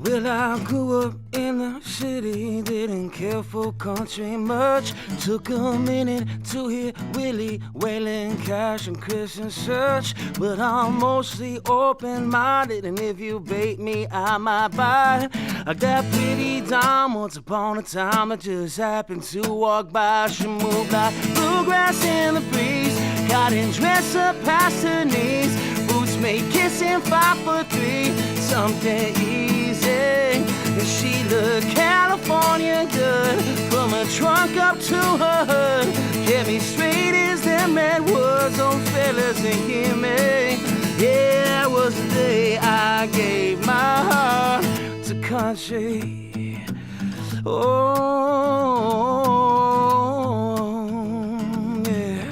Well, I grew up in the city, didn't care for country much. Took a minute to hear Willie wailing Cash and Christian Church. But I'm mostly open-minded, and if you bait me, I might bite. Like that pretty dime once upon a time, I just happened to walk by. She moved like bluegrass in the breeze, cotton dress up past her knees, boots made kissing 5'3", something easy. And she looked California good, from her trunk up to her hood. Kept me straight as them Edwards on fellas and hear me. Yeah, that was the day I gave my heart to country. Oh, yeah.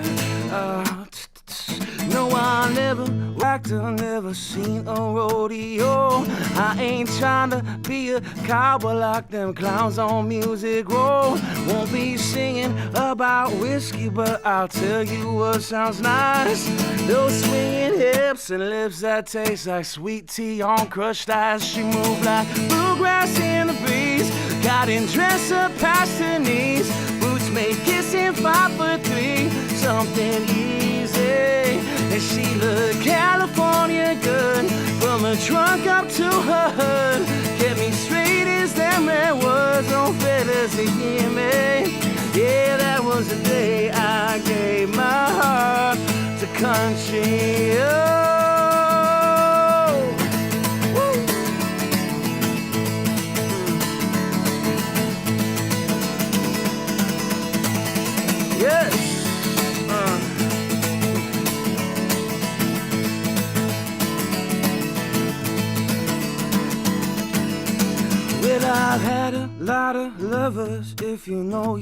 No, I never whacked or never seen a rodeo. I ain't trying to be a cowboy like them clowns on Music Row. Won't be singing about whiskey, but I'll tell you what sounds nice. Those swinging hips and lips that taste like sweet tea on crushed ice. She moved like bluegrass in the breeze, cotton dress up past her knees, boots made kissing 5'3", something easy. And she looked California good, from her trunk up to her hood. Kept me straight as them Edwards on fellas to hear me. Yeah, that was the day I gave my heart to country. Oh, woo. Yes. Well, I've had a lot of lovers, if you know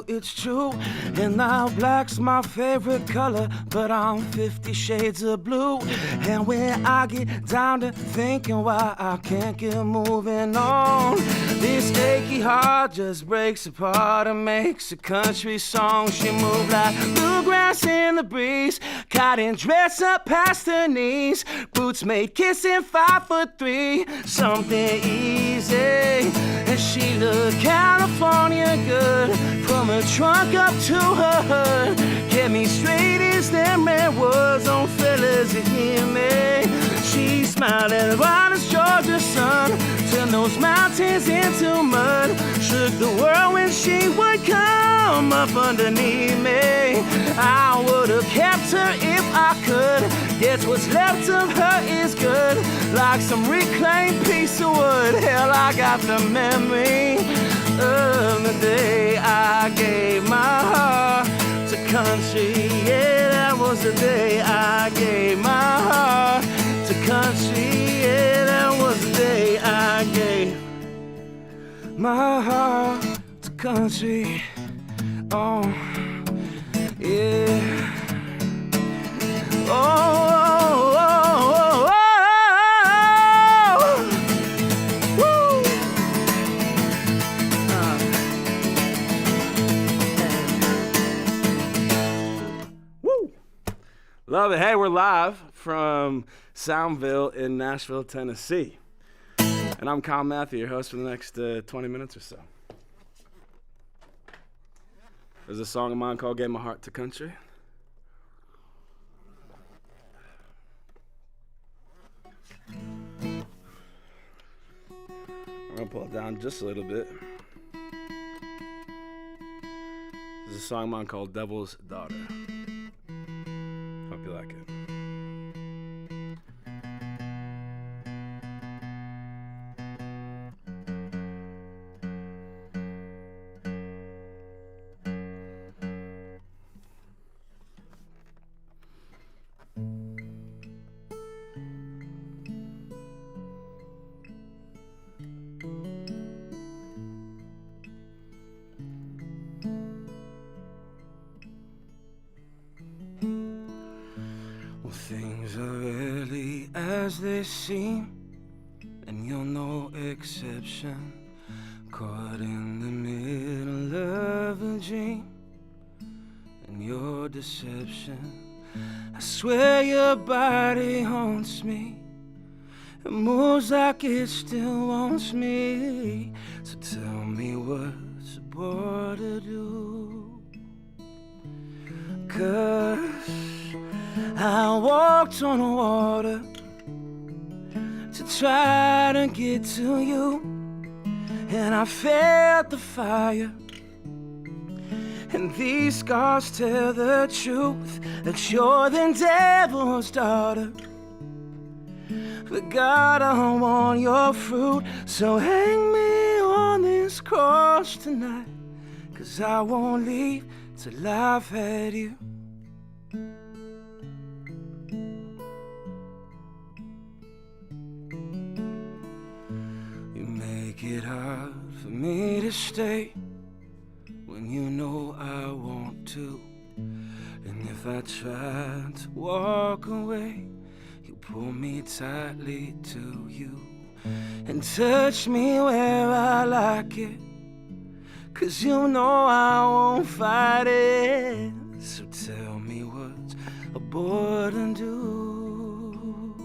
it's true. And now black's my favorite color, but I'm 50 shades of blue. And when I get down to thinking why I can't get moving on, this achy heart just breaks apart and makes a country song. She moved like bluegrass in the breeze, cotton dress up past her knees, boots made kissing 5'3", something easy. And she looked California good, from her trunk up to her hood. Kept me straight as them Edwards on fellas to hear me. She smiled at bright as Georgia sun, turned those mountains into mud, shook the world when she would come up underneath me. I would have kept her if I could. Guess what's left of her is good, like some reclaimed piece of wood. Hell, I got the memory of the day I gave my heart to country. Yeah, that was the day I gave my heart to country. Yeah, that was the day I gave my heart to country. Oh, yeah. Oh, oh, oh, oh, oh. Woo. Woo. Love it. Hey, we're live from Soundville in Nashville, Tennessee. And I'm Kyle Matthew, your host for the next 20 minutes or so. There's a song of mine called Gave My Heart to Country. I'm gonna pull it down just a little bit. There's a song of mine called Devil's Daughter. Hope you like it. Things are rarely as they seem, and you're no exception. Caught in the middle of a dream, and your deception. I swear your body haunts me, It moves like it still wants me. So tell me what's a boy to do. 'Cause I walked on the water to try to get to you, and I felt the fire. And these scars tell the truth that you're the devil's daughter. But God, I want your fruit, so hang me on this cross tonight, 'cause I won't leave till I've had you. You make it hard for me to stay when you know I want to. And if I try to walk away, you pull me tightly to you and touch me where I like it, 'cause you know I won't fight it. So tell me what's a boy to do.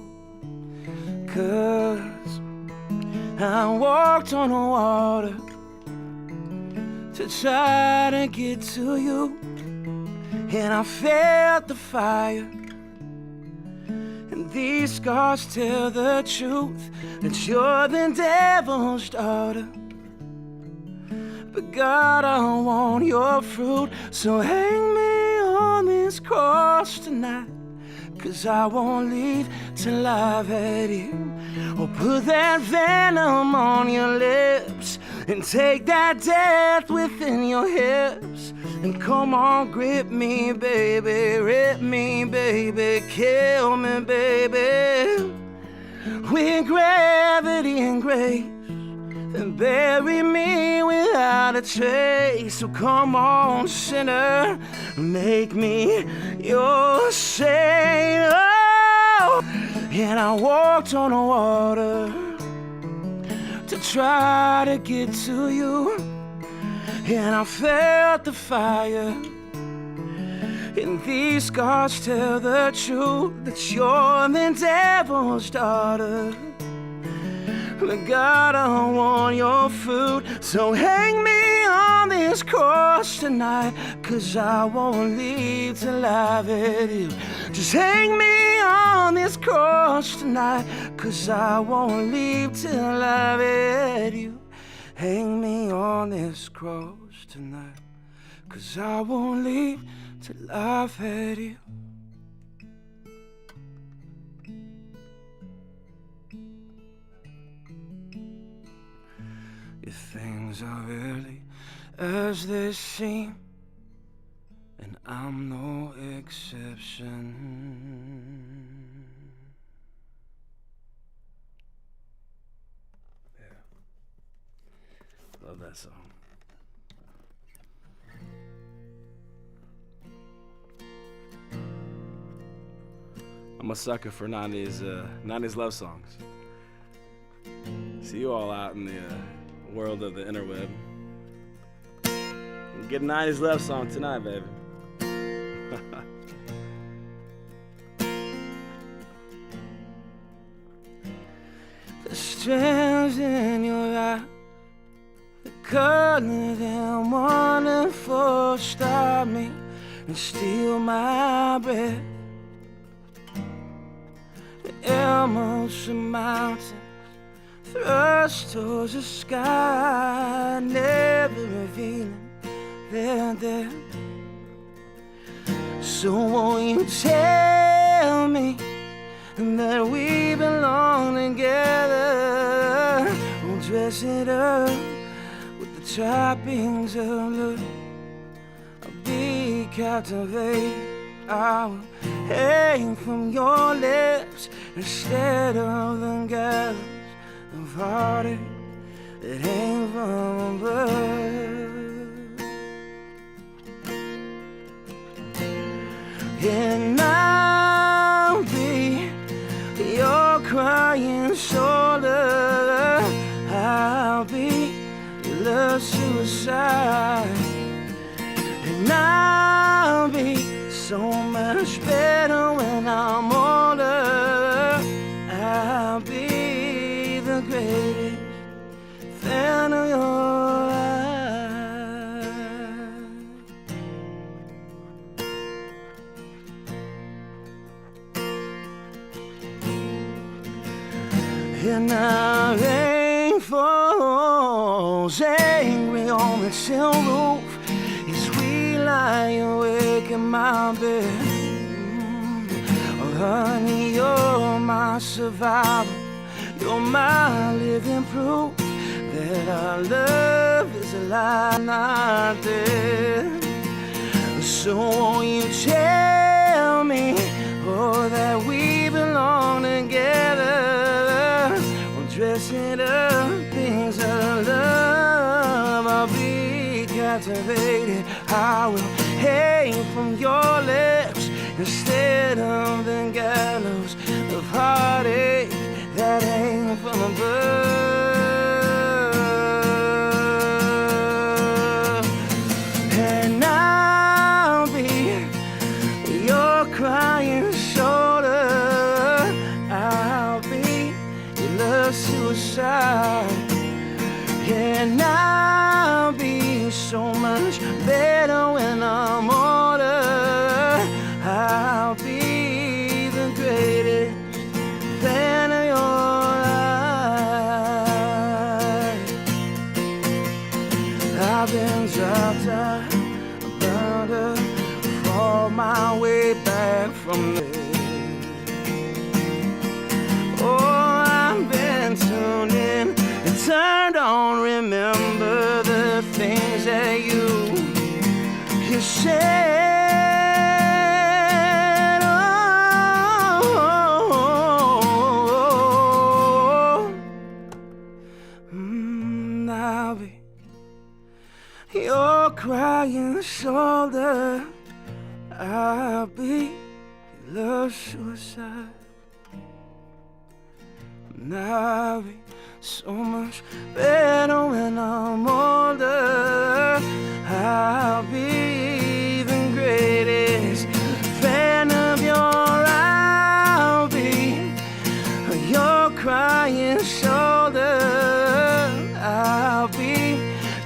'Cause I walked on the water to try to get to you, and I felt the fire. And these scars tell the truth that you're the devil's daughter. But God, I want your fruit, so hang me on this cross tonight, 'cause I won't leave till I've had you. Or put that venom on your lips and take that death within your hips. And come on, grip me, baby, rip me, baby, kill me, baby, with gravity and grace, and bury me without a trace. So come on, sinner, make me your saint. Oh! And I walked on the water to try to get to you, and I felt the fire. And these scars tell the truth that you're the devil's daughter. But God, I want your fruit, so hang me on this cross tonight, 'cause I won't leave till I've had you. Just hang me on this cross tonight, 'cause I won't leave till I've had you. Hang me on this cross tonight, 'cause I won't leave till I've had you. If things are really as they seem, and I'm no exception. Yeah. Love that song. I'm a sucker for 90s love songs. See you all out in the world of the interweb. Get a 90s love song tonight, baby. The strands in your eye, the color them wanting for stop me and steal my breath. The emeralds and mountains thrust towards the sky, never revealing their depth. So won't you tell me that we belong together? We'll dress it up with the trappings of love. I'll be captivated, I will hang from your lips instead of the gallows of heartache that hang from above. And I'll be your crying shoulder, I'll be your love suicide, and I'll be so much better when I'm older. I'll be And now rain falls angry on the tin roof as we lie awake in my bed. Oh, honey, you're my survival. You're my living proof that our love is alive, not dead. So won't you tell me, oh, that we belong together? We'll dress it up, things of love. I'll be captivated. I will hang from your lips instead of the gallows of heartache that hang from above. And I'll be your crying shoulder. I'll be your love suicide. And I'll be so much better when I'm older. I'll be the greatest fan of your life. I've been dropped out, burned up, fall my way back from there. Oh, I've been tuned in and turned on. Remember the things that you said. I'll be your crying shoulder. I'll be your love suicide. And I'll be so much better when I'm older. I'll be the greatest fan of your. I'll be your crying shoulder. I'll be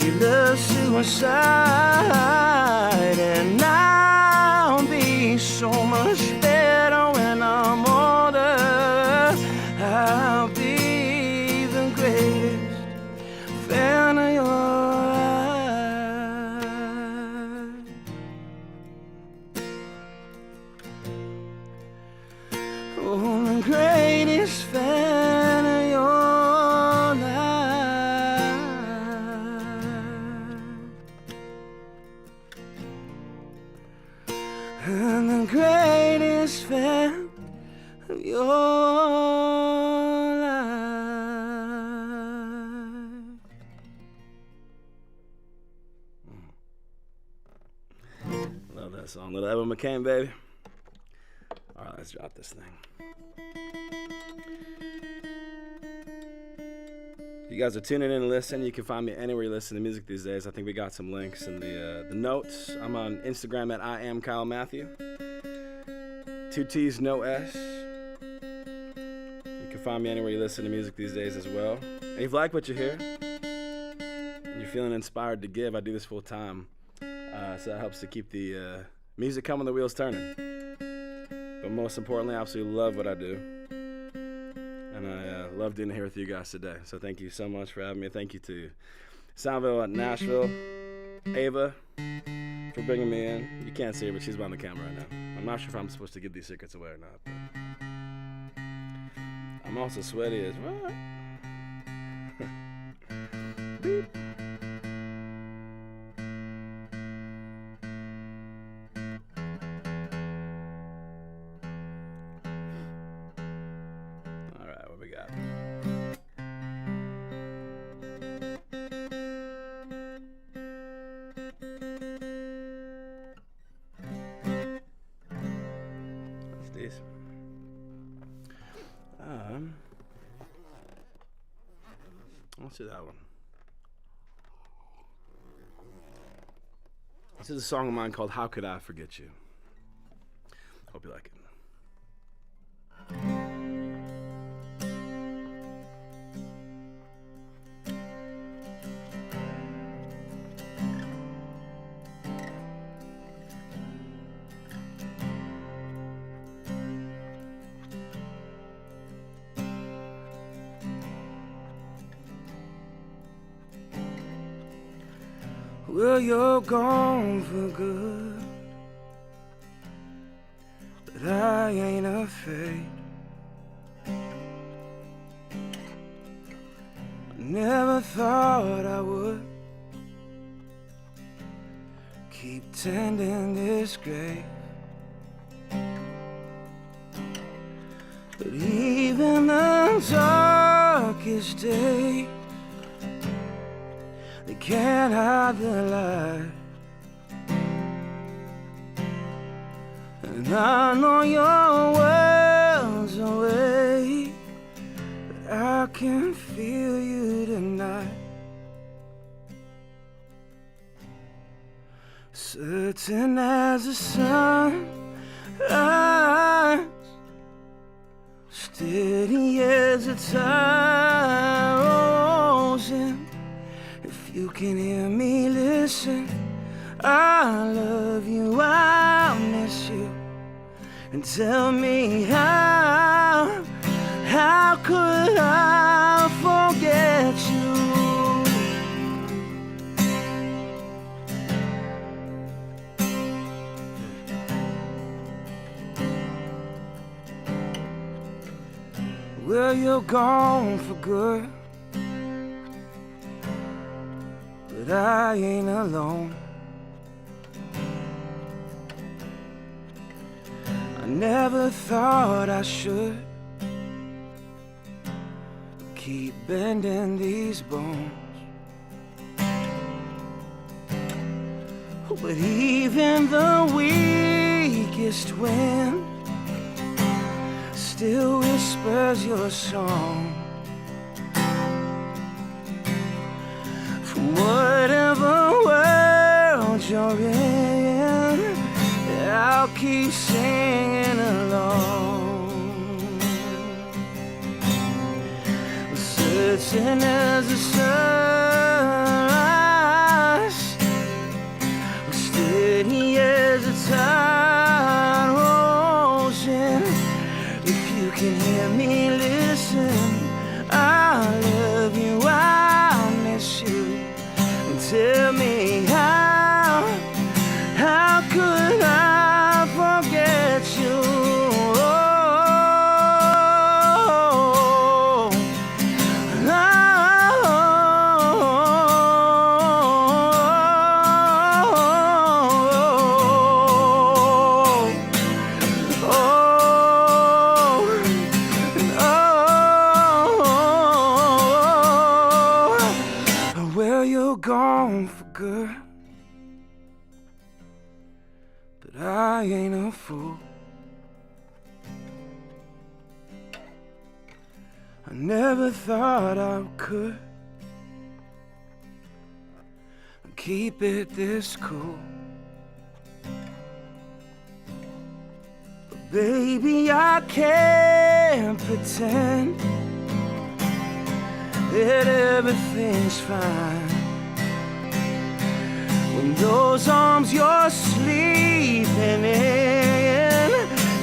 your love suicide. And I'll be so much better when I'm older. I'll be the greatest fan of your life. Oh, the greatest fan of your life. And the greatest fan of your life. Love that song. Little Evan McCain, baby. All right, let's drop this thing. If you guys are tuning in and listening, you can find me anywhere you listen to music these days. I think we got some links in the notes. I'm on Instagram at I am Kyle Matthew. 2 T's, no S. You can find me anywhere you listen to music these days as well. And if you like what you hear, and you're feeling inspired to give, I do this full time. So that helps to keep the music coming, the wheels turning. But most importantly, I absolutely love what I do. And I love being here with you guys today. So thank you so much for having me. Thank you to Soundville at Nashville, Ava, for bringing me in. You can't see her, but she's behind the camera right now. I'm not sure if I'm supposed to give these secrets away or not. But I'm also sweaty as well. Beep. All right, what we got? That's decent. Let's do that one. This is a song of mine called How Could I Forget You? Hope you like it. Well, you're gone for good, but I ain't afraid. I never thought I would keep tending this grave, but even the darkest day, they can't hide the light. And I know your world's away, but I can feel you tonight. Certain as the sun rise, steady as the tide rolls in. If you can hear me, listen. I love you, I miss you. And tell me how could I forget you? Well, you're gone for good, but I ain't alone. I never thought I should keep bending these bones, but even the weakest wind still whispers your song. From whatever world you're in, I'll keep singing along. Certain as the sunrise, steady as the tide rolls in. If you can hear me, listen. I love you, I miss you. And tell me how could I forget you? Gone for good, but I ain't a fool. I never thought I could keep it this cool, but baby, I can't pretend that everything's fine when those arms you're sleeping in,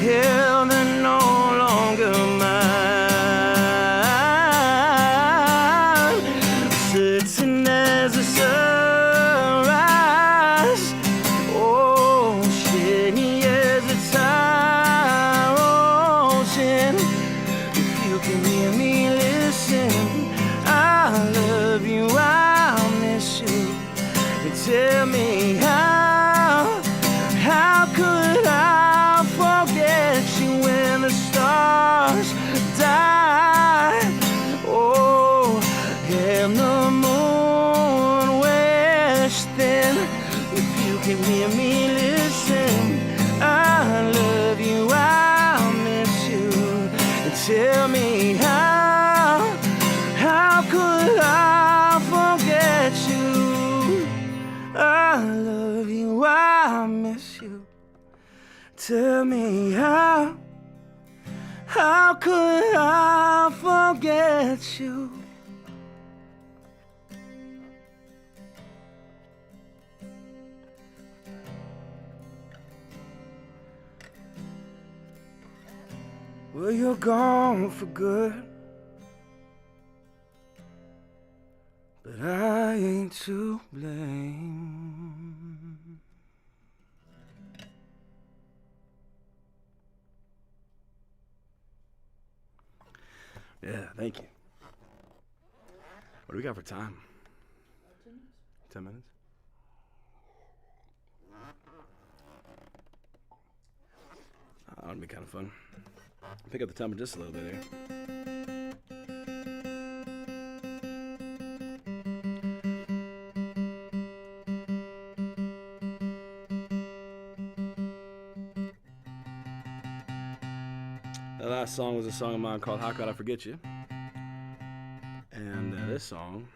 yeah, they're no longer mine. Certain as the sunrise, oh, steady as the tide rolls in. If you can hear me, listen. I love you, I miss you. Tell me how could I forget you when the stars die? Oh, and the moon wears thin. If you can hear me, listen. I love you, I miss you. And tell me how could I forget you? I love you, I miss you. Tell me how could I forget you? Well, you're gone for good, but but I ain't to blame. Yeah, thank you. What do we got for time? 10 minutes? That would be kind of fun. Pick up the tempo just a little bit here. The last song was a song of mine called How Could I Forget You? And this song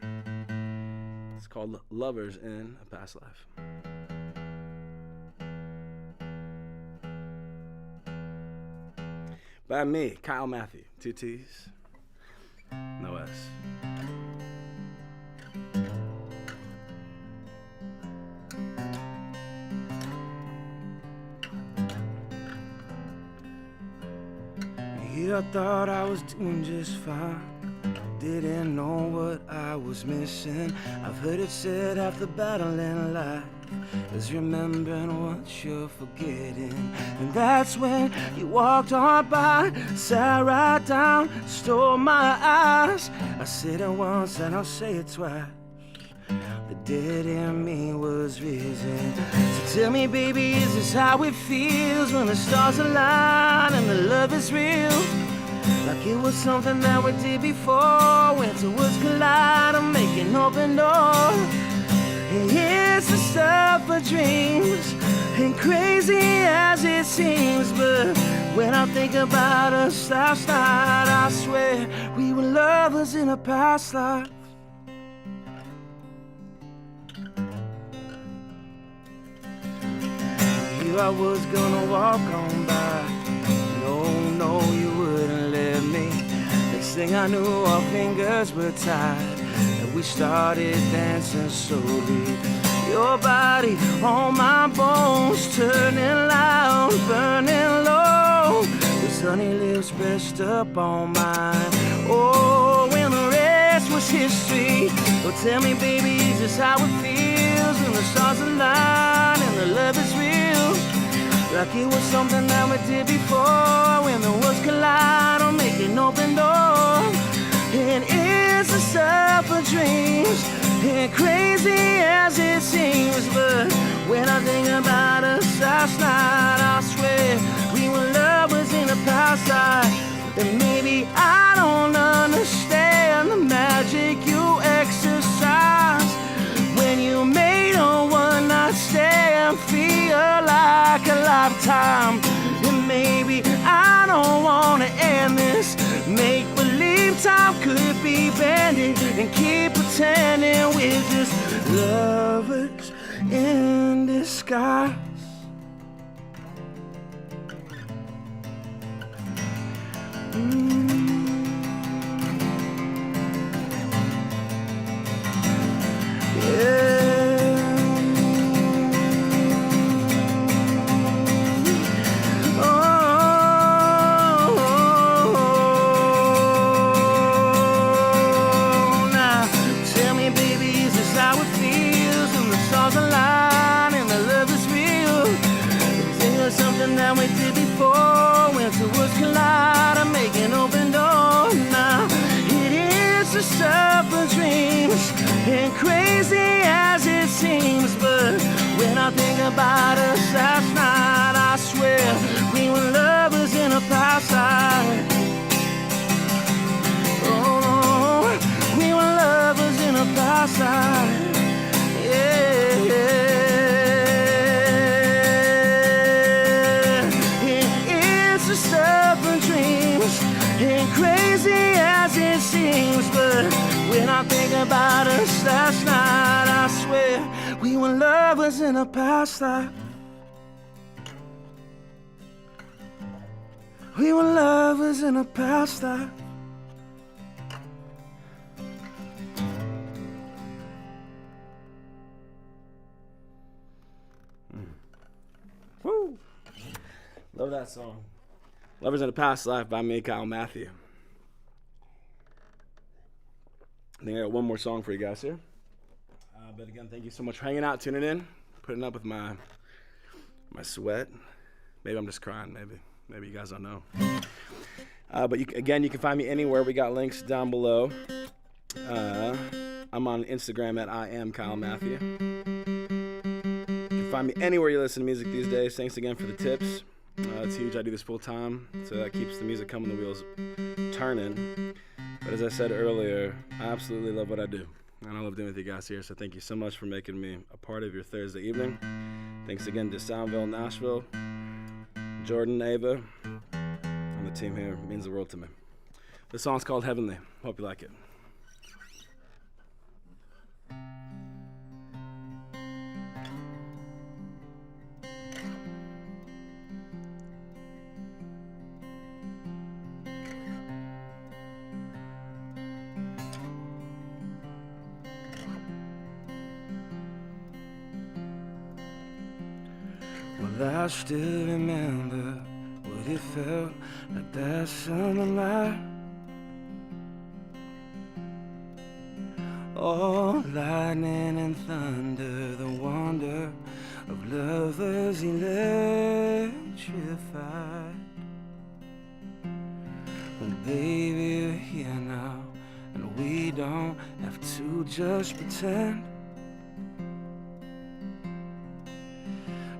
is called Lovers in a Past Life. By me, Kyle Matthew. 2 T's, no S. Yeah, I thought I was doing just fine. Didn't know what I was missing. I've heard it said half the battle in life is remembering what you're forgetting. And that's when you walked on by, sat right down, stole my eyes. I said it once and I'll say it twice. The dead in me was risen. So tell me, baby, is this how it feels when the stars align and the love is real? Like it was something that we did before, when two worlds collide and make an open door. It's the stuff of dreams, and crazy as it seems, but when I think about us last night, I swear we were lovers in a past life. Here I was gonna walk on by, no, you wouldn't let me. Next thing I knew, our fingers were tied, and we started dancing slowly. Your body on my bones, turning loud, burning low. With sunny lips pressed up on mine. Oh, when the rest was history. So tell me, baby, is this how it feels when the stars align and the love is real? Like it was something that we did before, when the worlds collide or make an open door. And it's the stuff of dreams, and crazy as it seems, but when I think about us last night, I swear we were lovers in a past life. And maybe I don't understand the magic you exercise when you made a one-night stand feel like a lifetime. And maybe I don't wanna end this make-believe time could be bending, and keep pretending we're just lovers in disguise. That we did before, when two worlds collide and make an open door. Now it is the stuff of dreams, and crazy as it seems, but when I think about us last night, I swear we were lovers in a past life. Oh, we were lovers in a past life. Yeah. And crazy as it seems, but when I think about us last night, I swear we were lovers in a past life. We were lovers in a past life. Woo! Love that song. Lovers in a Past Life by me, Kyle Matthew. I think I got one more song for you guys here. But again, thank you so much for hanging out, tuning in, putting up with my sweat. Maybe I'm just crying, maybe you guys don't know. But you can find me anywhere. We got links down below. I'm on Instagram at @IamKyleMatthew. You can find me anywhere you listen to music these days. Thanks again for the tips. It's huge. I do this full time, so that keeps the music coming, the wheels turning. But as I said earlier, I absolutely love what I do, and I love doing with you guys here. So thank you so much for making me a part of your Thursday evening. Thanks again to Soundville, Nashville, Jordan, Ava, and the team here. It means the world to me. This song's called Heavenly. Hope you like it. Well, I still remember what it felt like that summer night. Oh, lightning and thunder, the wonder of lovers electrified. Well, baby, we're here now, and we don't have to just pretend.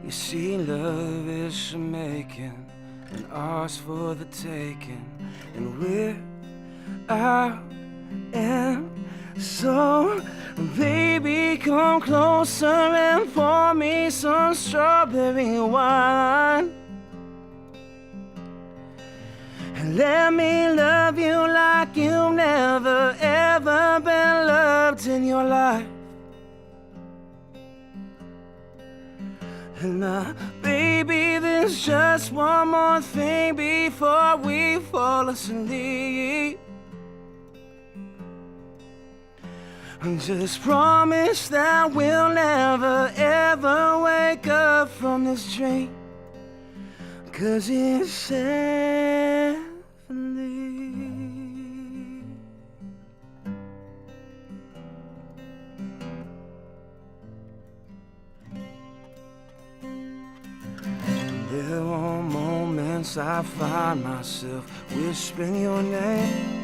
You see, love is a making, and ours for the taking, and we're out and so, baby, come closer and pour me some strawberry wine, and let me love you like you've never ever been loved in your life. And now, baby, there's just one more thing before we fall asleep. Just promise that we'll never ever wake up from this dream, 'cause it's heavenly. There are moments I find myself whispering your name,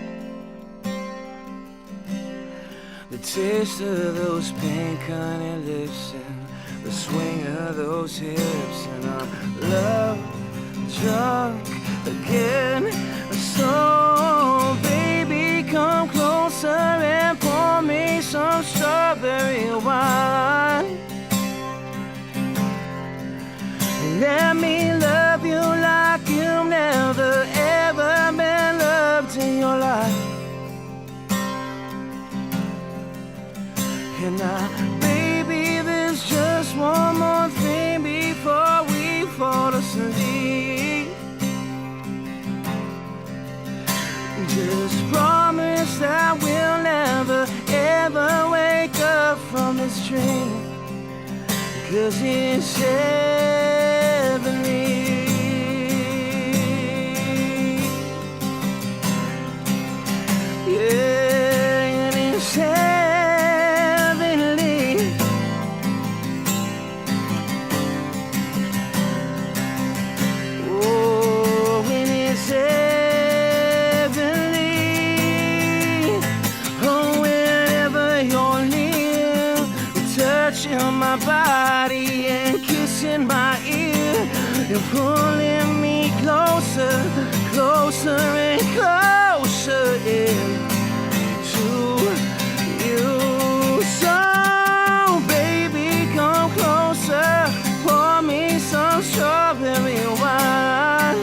the taste of those pink honey lips and the swing of those hips, and I'm love drunk again. So baby, come closer and pour me some strawberry wine. Let me love you like you've never ever been loved in your life. And now, baby, there's just one more thing before we fall asleep. Just promise that we'll never ever wake up from this dream, 'cause it's heavenly. Yeah, and it's heavenly. Oh, and it's heavenly. Oh, wherever you're near, touching my body and kissing my ear, you're pulling me closer, closer and closer in to you. So, baby, come closer, pour me some strawberry wine,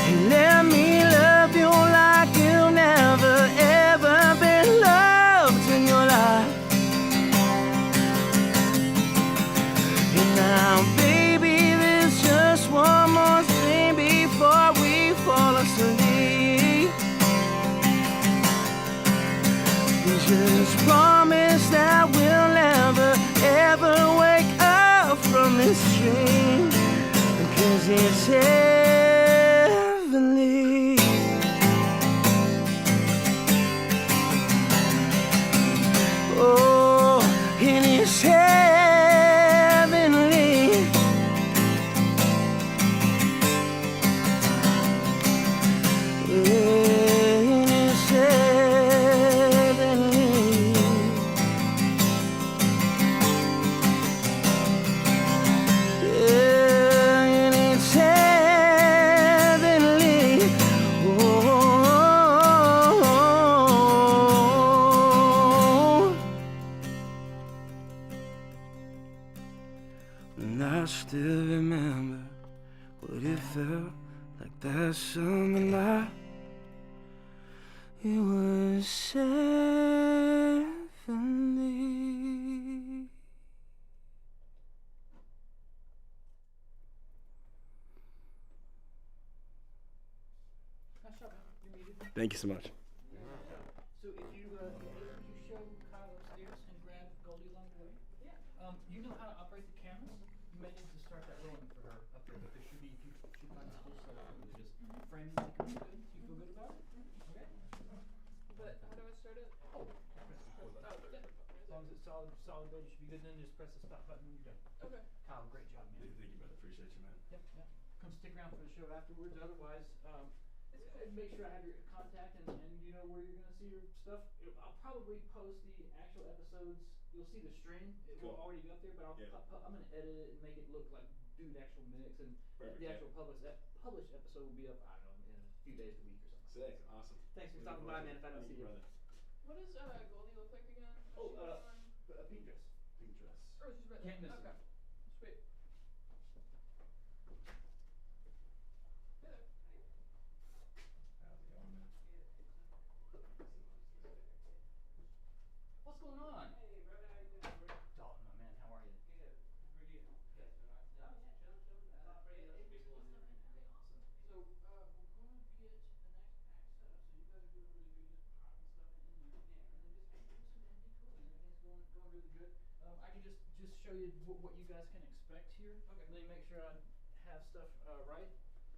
and let me love you like you never ever been loved in your life. And now, baby, there's just one more thing before we fall asleep. Just promise that we'll never ever wake up from this dream, because it's heavenly. but it felt like that summer night. It was 70. Thank you so much. So if you show Kyle upstairs and grab Goldie along the way, you know how to operate the cameras. You may need to start that rolling for her up there, but there should be, if you find this just framing like it's good. Do you feel good about it? Okay. But how do I start it? Oh, yeah. As long as it's solid bed, you should be good. Then just press the stop button when you're done. Okay. Kyle, great job, man. Thank you, brother. Appreciate you, man. Yep. Come stick around for the show afterwards. Otherwise, make sure I have your contact and you know where you're gonna see your stuff. I'll probably post the actual episodes. You'll see the stream. It will already be up there, but I'm gonna edit it and make it look like the actual mix, and the actual published episode will be up. I don't know, in a few days, a week or something. Sick. Awesome. Thanks for stopping by, man. If I don't see you. Brother. What does Goldie look like again? A pink dress. Pink dress. Oh, she's red. Can't miss okay. it. Sweet. Hey there. How's it going, man? What's going on? Hey, brother, how you doing, bro? Dalton, my man, how are you? Good. How are you? Good. Oh, yeah, chilling. Awesome. So, we're gonna get the next pack set up. So you guys are doing really good, just popping stuff in there. Yeah. And then just doing some empty cooling. Everything's going really good. I can just show you what you guys can expect here. Okay. Let me make sure I have stuff right.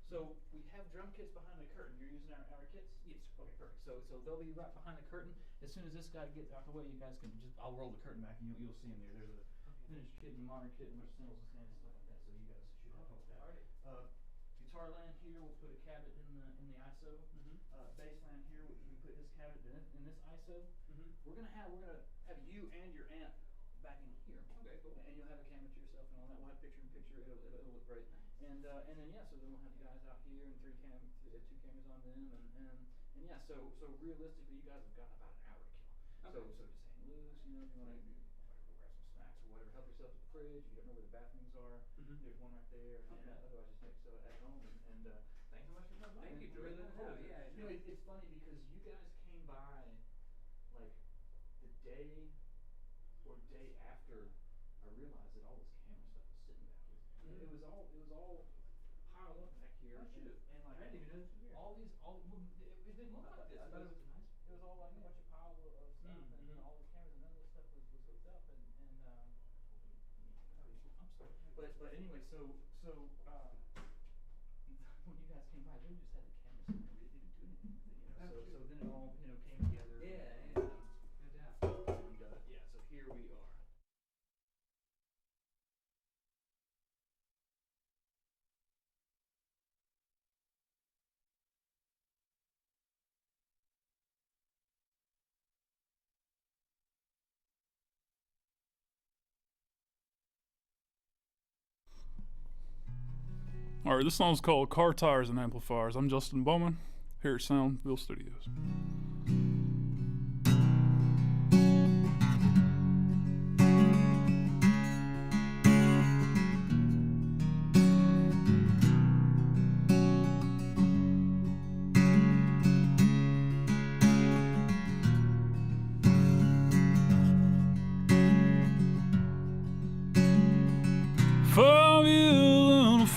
So we have drum kits behind the curtain. You're using our kits? Yes. Okay, perfect. So they'll be right behind the curtain. As soon as this guy gets out the way, you guys can I'll roll the curtain back and you'll see him there. There's a finished kit and modern kit and there's cymbals and stands and stuff like that. So you guys should have help with that. Alright. Guitar land here, we'll put a cabinet in the ISO. Bass land here, we put his cabinet in this ISO. We're gonna have you and your amp back in here. Okay, cool. And you'll have a camera to yourself and all that. We'll have picture in picture. It'll look great. And then so then we'll have you guys out here and two cameras on them and yeah. So realistically, you guys have got about an hour to kill. Okay. So just hang loose. You know, if you want to go grab some snacks or whatever, help yourself to the fridge. You don't know where the bathrooms are. There's one right there. Okay. And otherwise, just make so at home. And thanks so much for coming by. Thank you, Really Jordan. cool. Oh, yeah, You know, it's funny because you guys came by like the day or day after I realized that all this camera stuff was sitting back here. It was all piled up back here. Oh, shoot. And like I didn't even know this was here. It didn't look like this. I thought it was a nice. It was all like a bunch of pile of stuff and all the cameras and none of this stuff was hooked up and I'm sorry. But anyway, so when you guys came by, they just had the camera sitting there. They didn't do anything with it, you know. Oh, So shoot. then it all came together. Yeah, and, no doubt. yeah, so here we are. Alright, this song's called Car Tires and Amplifiers. I'm Justin Bowman, here at Soundville Studios.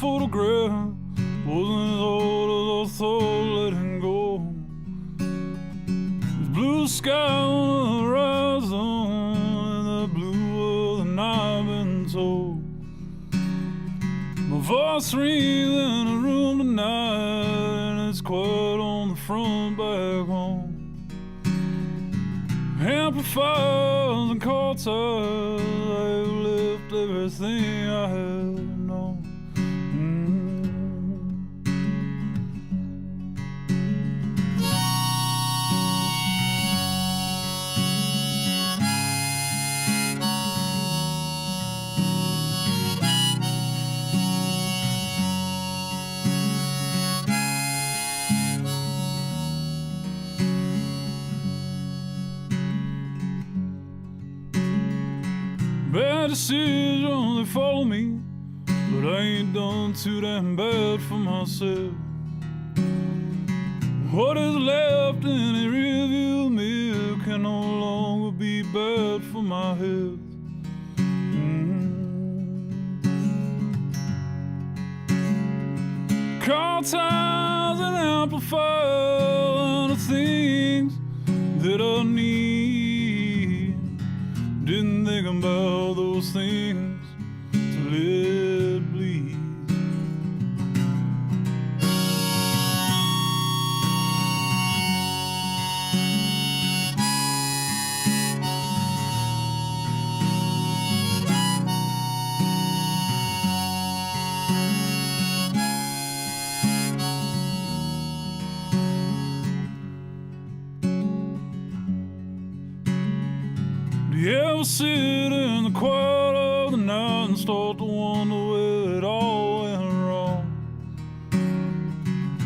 Photograph wasn't as old as I thought, letting go. There's blue sky on the horizon and the blue of the night been told. My voice rings in a room tonight and it's quiet on the front back home. Amplifiers and car tires, they've left everything I had known. Bad decisions, they follow me, but but I ain't done too damn bad for myself. What is left in a rearview mirror can no longer be bad for my health. Car tires and amplifiers, the things that I need. Didn't think about those things till it bleeds. Do you ever sit in the quiet of the night and start to wonder where it all went wrong?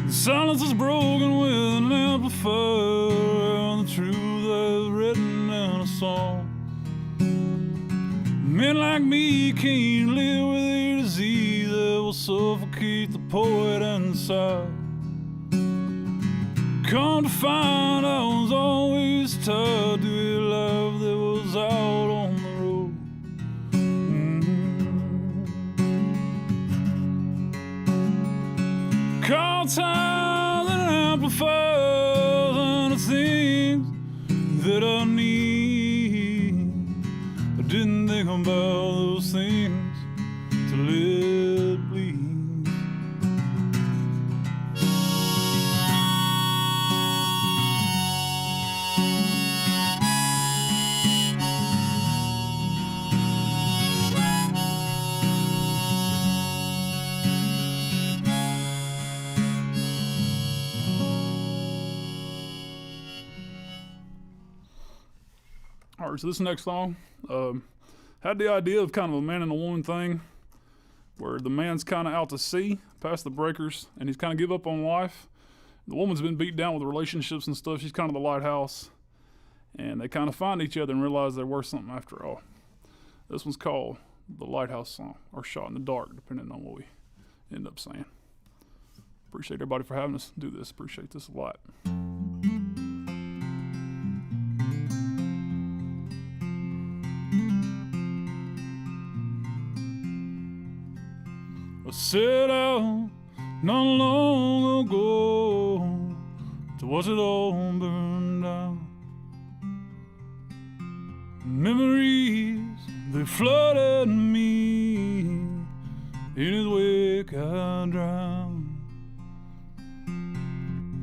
The silence is broken with an amplifier and the truth that's written in a song. Men like me can't live with a disease that will suffocate the poet inside. Come to find I was always tied to a life that was out on the road. Call tires and amplifiers and the things that I need. I didn't think about those things till it bleeds. All right, so this next song had the idea of kind of a man and a woman thing, where the man's kind of out to sea, past the breakers, and he's kind of give up on life. The woman's been beat down with relationships and stuff. She's kind of the lighthouse, and they kind of find each other and realize they're worth something after all. This one's called The Lighthouse Song, or Shot in the Dark, depending on what we end up saying. Appreciate everybody for having us do this. Appreciate this a lot. I set out not long ago to watch it all burn down. Memories, they flooded me. In his wake I drowned.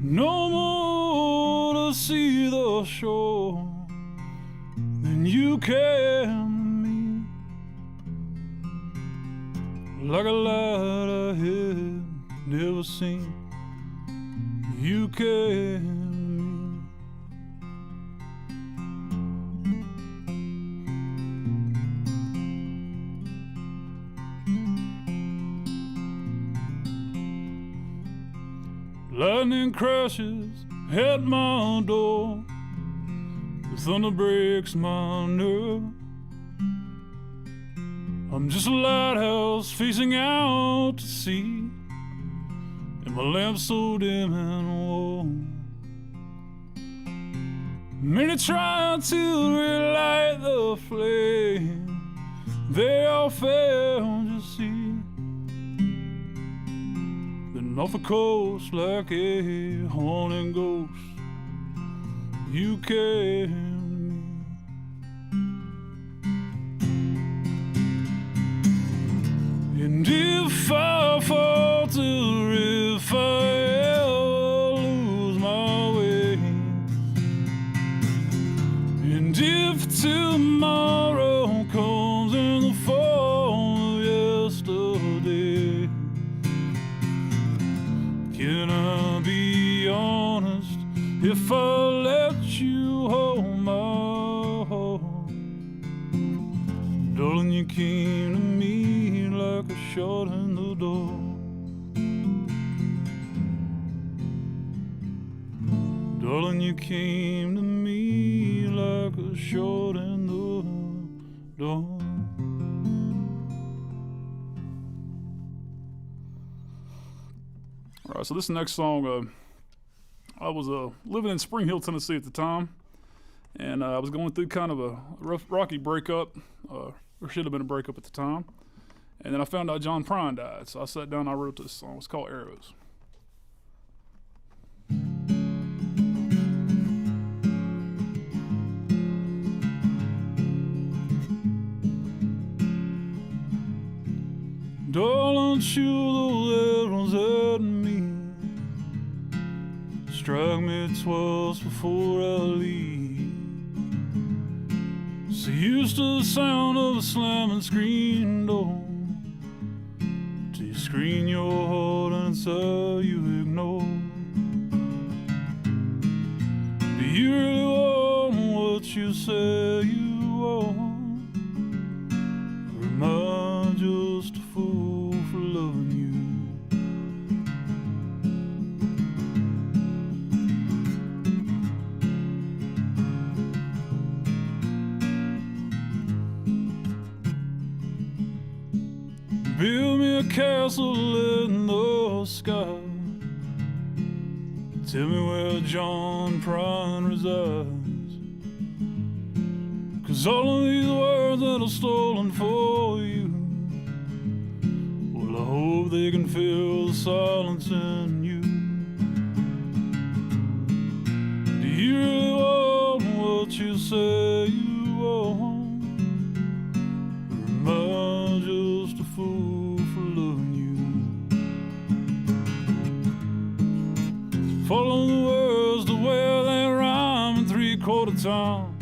No more to see the shore than you can. Like a light I had never seen, you carry me. Lightning crashes at my door, the thunder breaks my nerve. I'm just a lighthouse facing out to sea, and my lamp's so dim and warm. Many tried to relight the flame, they all failed, you see. Then off the coast like a haunting ghost, you carry me. And if I falter, if I ever lose my way, and if tomorrow comes in the form of yesterday, can I be honest if I let you hold my heart? Darling, you came to me like a shot in the door. Darling, you came to me like a shot in the door. All right, so this next song, I was living in Spring Hill, Tennessee at the time, and I was going through kind of a rocky breakup. There should have been a breakup at the time. And then I found out John Prine died, so I sat down and I wrote this song. It's called Arrows. Darling, shoot those arrows at me. Strike me twice before I leave. So used to the sound of a slamming screen door. Till you screen your heart and it's all you ignore. Do you really want what you say you want? Or am I just a fool for loving you? Build me a castle in the sky. Tell me where John Prine resides. 'Cause all of these words that are stolen for you, well, I hope they can fill the silence in you. Do you really want what you say you want? Or am I just a fool for loving you? Follow the words to where they rhyme in 3/4 time.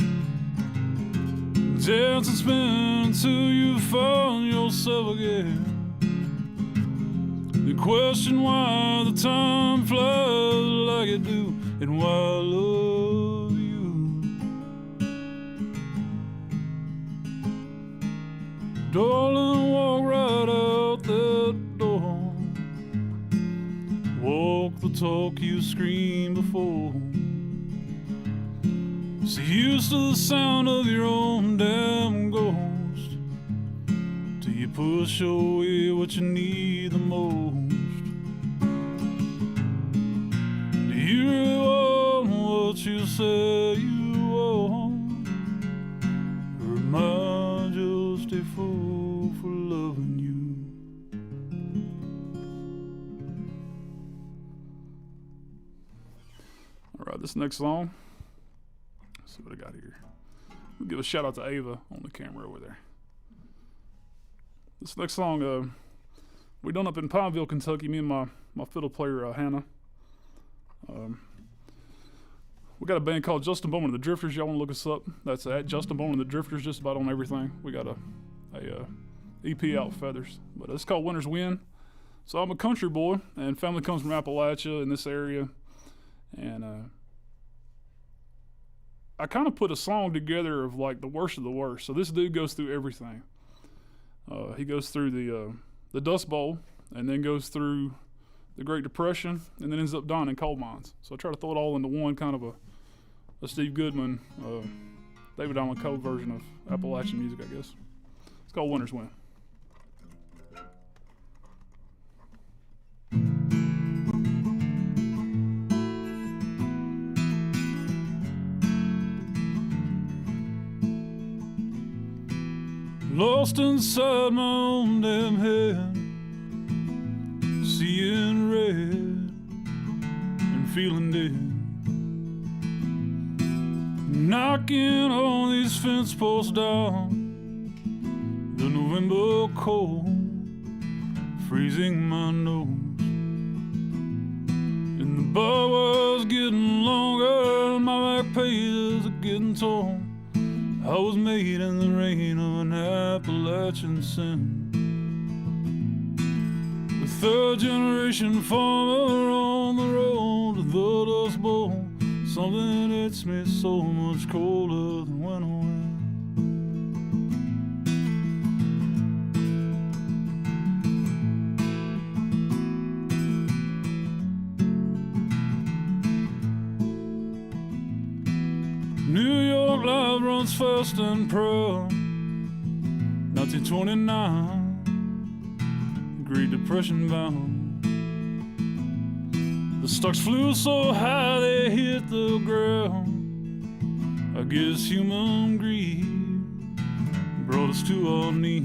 Dance and spin until you find yourself again. The question why the time flies like it do, and why I love you. Darling, walk right out that door. Walk the talk you screamed before. So used to the sound of your own damn ghost, till you push away what you need the most. Do you really want what you say you want? Or am I just a fool for loving you? All right, this next song. See what I got here. We'll give a shout out to Ava on the camera over there. This next song, we done up in Pineville, Kentucky. Me and my fiddle player Hannah. We got a band called Justin Bowman and the Drifters. Y'all want to look us up? That's at Justin Bowman and the Drifters. Just about on everything. We got a EP out, Feathers, but it's called Winter's Wind. So I'm a country boy, and family comes from Appalachia in this area, and I kind of put a song together of like the worst of the worst. So this dude goes through everything. He goes through the Dust Bowl, and then goes through the Great Depression, and then ends up dying in coal mines. So I try to throw it all into one kind of a Steve Goodman, David Allan Coe version of Appalachian music, I guess. It's called Winter's Wind. Lost inside my own damn head, seeing red and feeling dead. Knocking all these fence posts down, the November cold freezing my nose. And the bar was getting longer, and my back pages are getting torn. I was made in the rain of an Appalachian sin. The third generation farmer on the road to the Dust Bowl. Something hits me so much colder than when I went. New York life runs fast and proud. 1929, Great Depression bound. The stalks flew so high they hit the ground. I guess human greed brought us to our knees.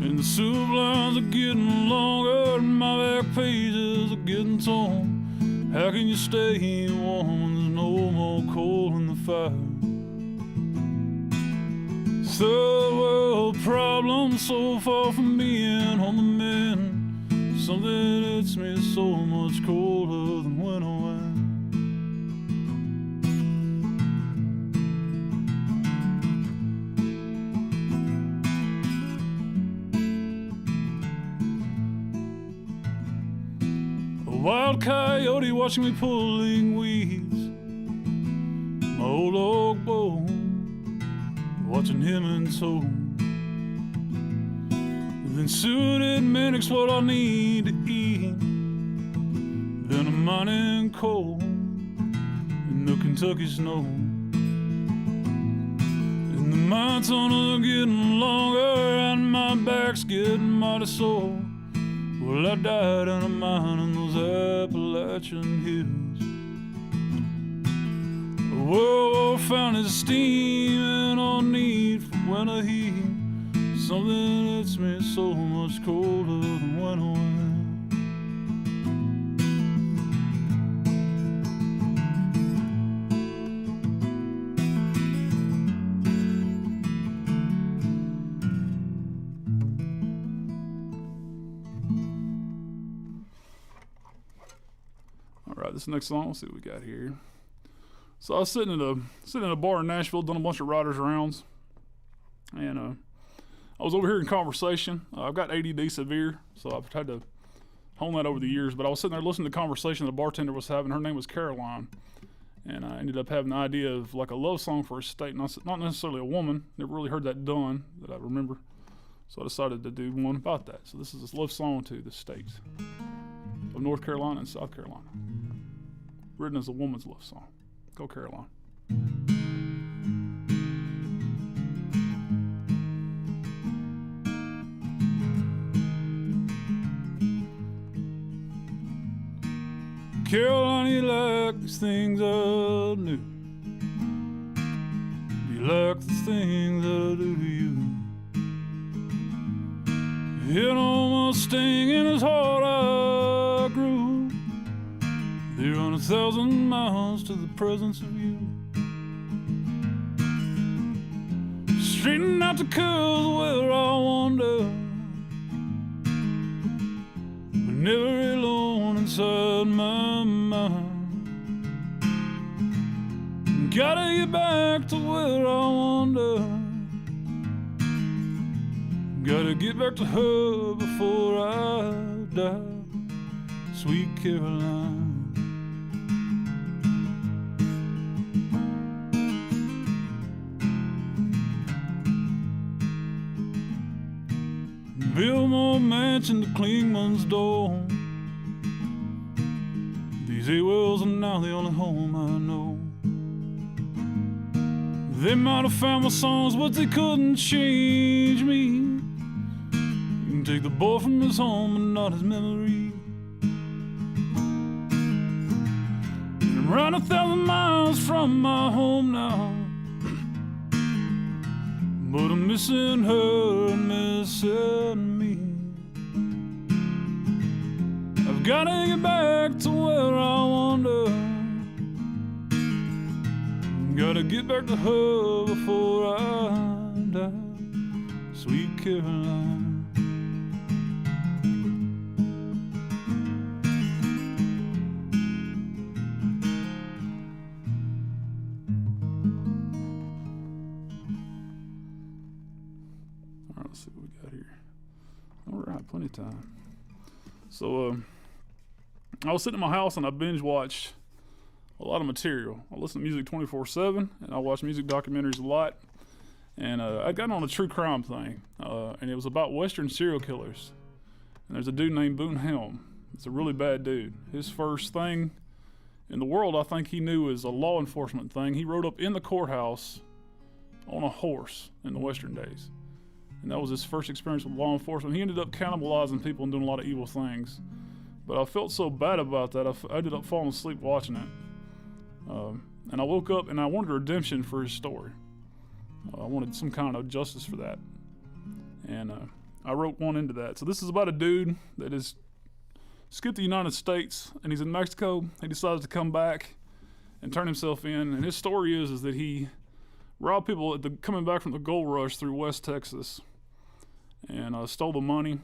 And the soup lines are getting longer and my back pages are getting torn. How can you stay warm when there's no more coal in the fire? Third world problem so far from being on the mend. Something that hits me so much colder than winter wind. A wild coyote watching me pulling weeds. My old oak bow, watching him in tow. Then suited mimics what I need to eat. Then a mining coal in the Kentucky snow. And the mine tunnels are getting longer and my back's getting mighty sore. Well, I died in a mine in those Appalachian hills. The world found its steam and our need for winter heat. Something hits me so much colder than winter wind. All right, this next song, let's see what we got here. So I was sitting in a bar in Nashville, done a bunch of riders rounds, and I was overhearing conversation. I've got ADD severe, so I've had to hone that over the years. But I was sitting there listening to the conversation the bartender was having. Her name was Caroline, and I ended up having the idea of like a love song for a state, not necessarily a woman. Never really heard that done that I remember, so I decided to do one about that. So this is a love song to the states of North Carolina and South Carolina, written as a woman's love song. Go Caroline. Caroline, you like these things I knew. You like the things that I do to you. Hit on my sting in his heart I grew. They run 1,000 miles to the presence of you. Straighten out the curves where I wander, but never alone inside my mind. Gotta get back to where I wander. Gotta get back to her before I die. Sweet Caroline. Build more mansion to Klingman's door. These 8 wells are now the only home I know. They might have found my songs, but they couldn't change me. You can take the boy from his home and not his memory. And I'm riding 1,000 miles from my home now, but I'm missing her and missing me. I've gotta get back to where I wander. Gotta get back to her before I die. Sweet Caroline. Let's see what we got here. All right, plenty of time. So I was sitting in my house and I binge watched a lot of material. I listen to music 24/7 and I watch music documentaries a lot. And I got on a true crime thing, and it was about Western serial killers. And there's a dude named Boone Helm. It's a really bad dude. His first thing in the world I think he knew is a law enforcement thing. He rode up in the courthouse on a horse in the Western days. And that was his first experience with law enforcement. He ended up cannibalizing people and doing a lot of evil things. But I felt so bad about that, I ended up falling asleep watching it. And I woke up and I wanted redemption for his story. I wanted some kind of justice for that. And I wrote one into that. So this is about a dude that has skipped the United States and he's in Mexico. He decides to come back and turn himself in. And his story is that he robbed people coming back from the gold rush through West Texas and stole the money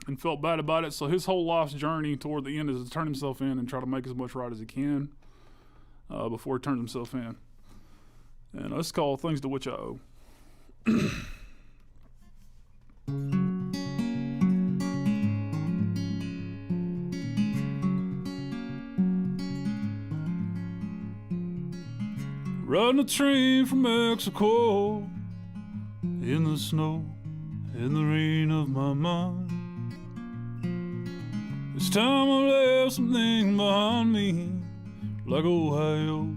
and felt bad about it. So his whole life's journey toward the end is to turn himself in and try to make as much right as he can before he turns himself in. And it's called Things to Which I Owe. Riding a train from Mexico in the snow, in the rain of my mind. This time I left something behind me, like Ohio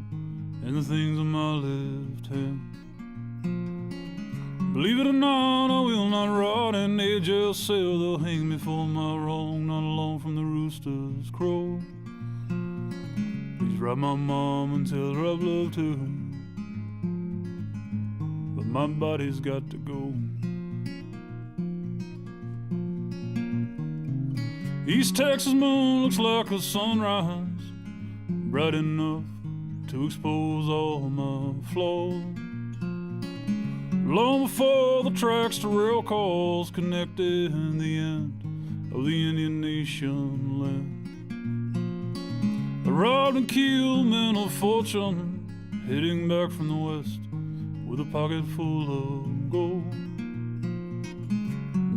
and the things on my left hand. Believe it or not, I will not rot in a jail cell. They'll hang me for my wrong, not alone from the rooster's crow. Please write my mom and tell her I've loved her, but my body's got to go. East Texas moon looks like a sunrise, bright enough to expose all my flaws. Long before the tracks to rail cars connected the end of the Indian Nation land. I robbed and killed men of fortune, heading back from the west with a pocket full of gold.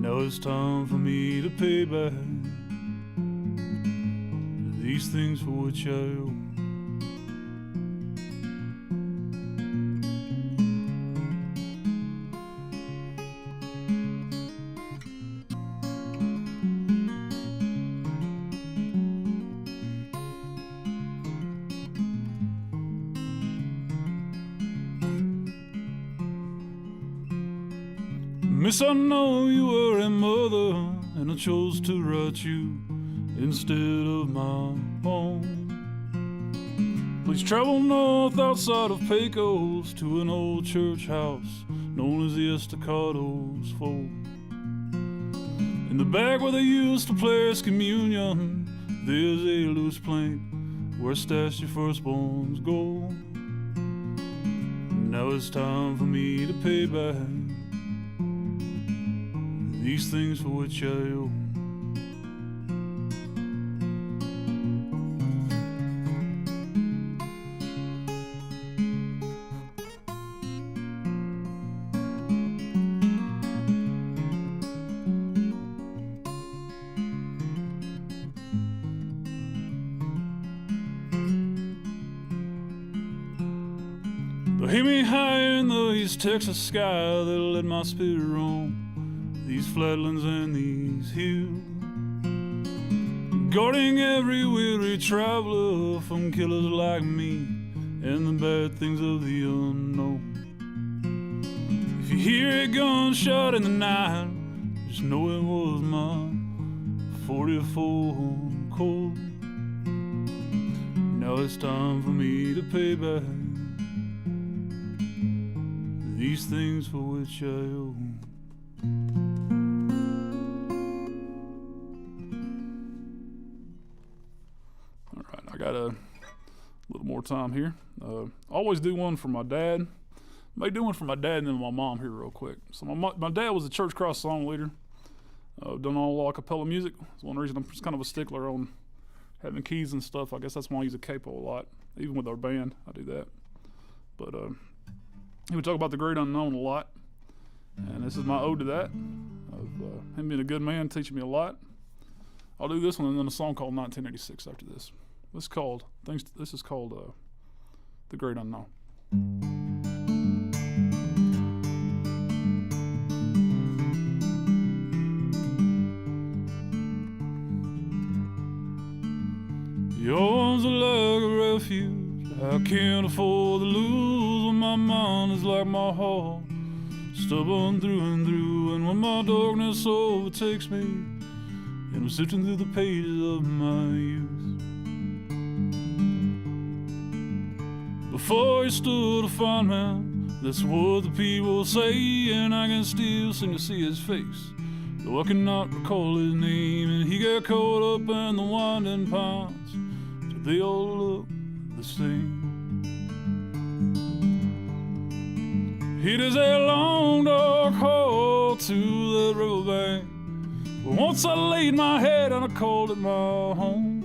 Now it's time for me to pay back these things for which I owe. Miss, I know you were a mother, and I chose to write you instead of my own. Please travel north outside of Pecos to an old church house known as the Estacado's Fold. In the back where they used to place communion, there's a loose plank where I stashed your firstborn's gold. Now it's time for me to pay back these things for which I owe. But hear me high in the East Texas sky that'll let my spirit roam these flatlands and these hills, guarding every weary traveler from killers like me and the bad things of the unknown. If you hear a gunshot in the night, just know it was my 44 Colt. Now it's time for me to pay back these things for which I owe. I got a little more time here. Always do one for my dad. May do one for my dad and then my mom here real quick. So my dad was a church cross song leader. Done all a cappella music. That's one reason I'm just kind of a stickler on having keys and stuff. I guess that's why I use a capo a lot. Even with our band, I do that. But he would talk about the great unknown a lot. And this is my ode to that. Of him being a good man, teaching me a lot. I'll do this one and then a song called 1986 after this. This is called The Great Unknown. Your arms are like a refuge I can't afford to lose. When my mind is like my heart, stubborn through and through. And when my darkness overtakes me and I'm sifting through the pages of my youth. Before he stood a fine man, that's what the people say, and I can still seem to see his face, though I cannot recall his name. And he got caught up in the winding paths, till they all look the same. It is a long dark hall to the riverbank, but once I laid my head and I called it my home.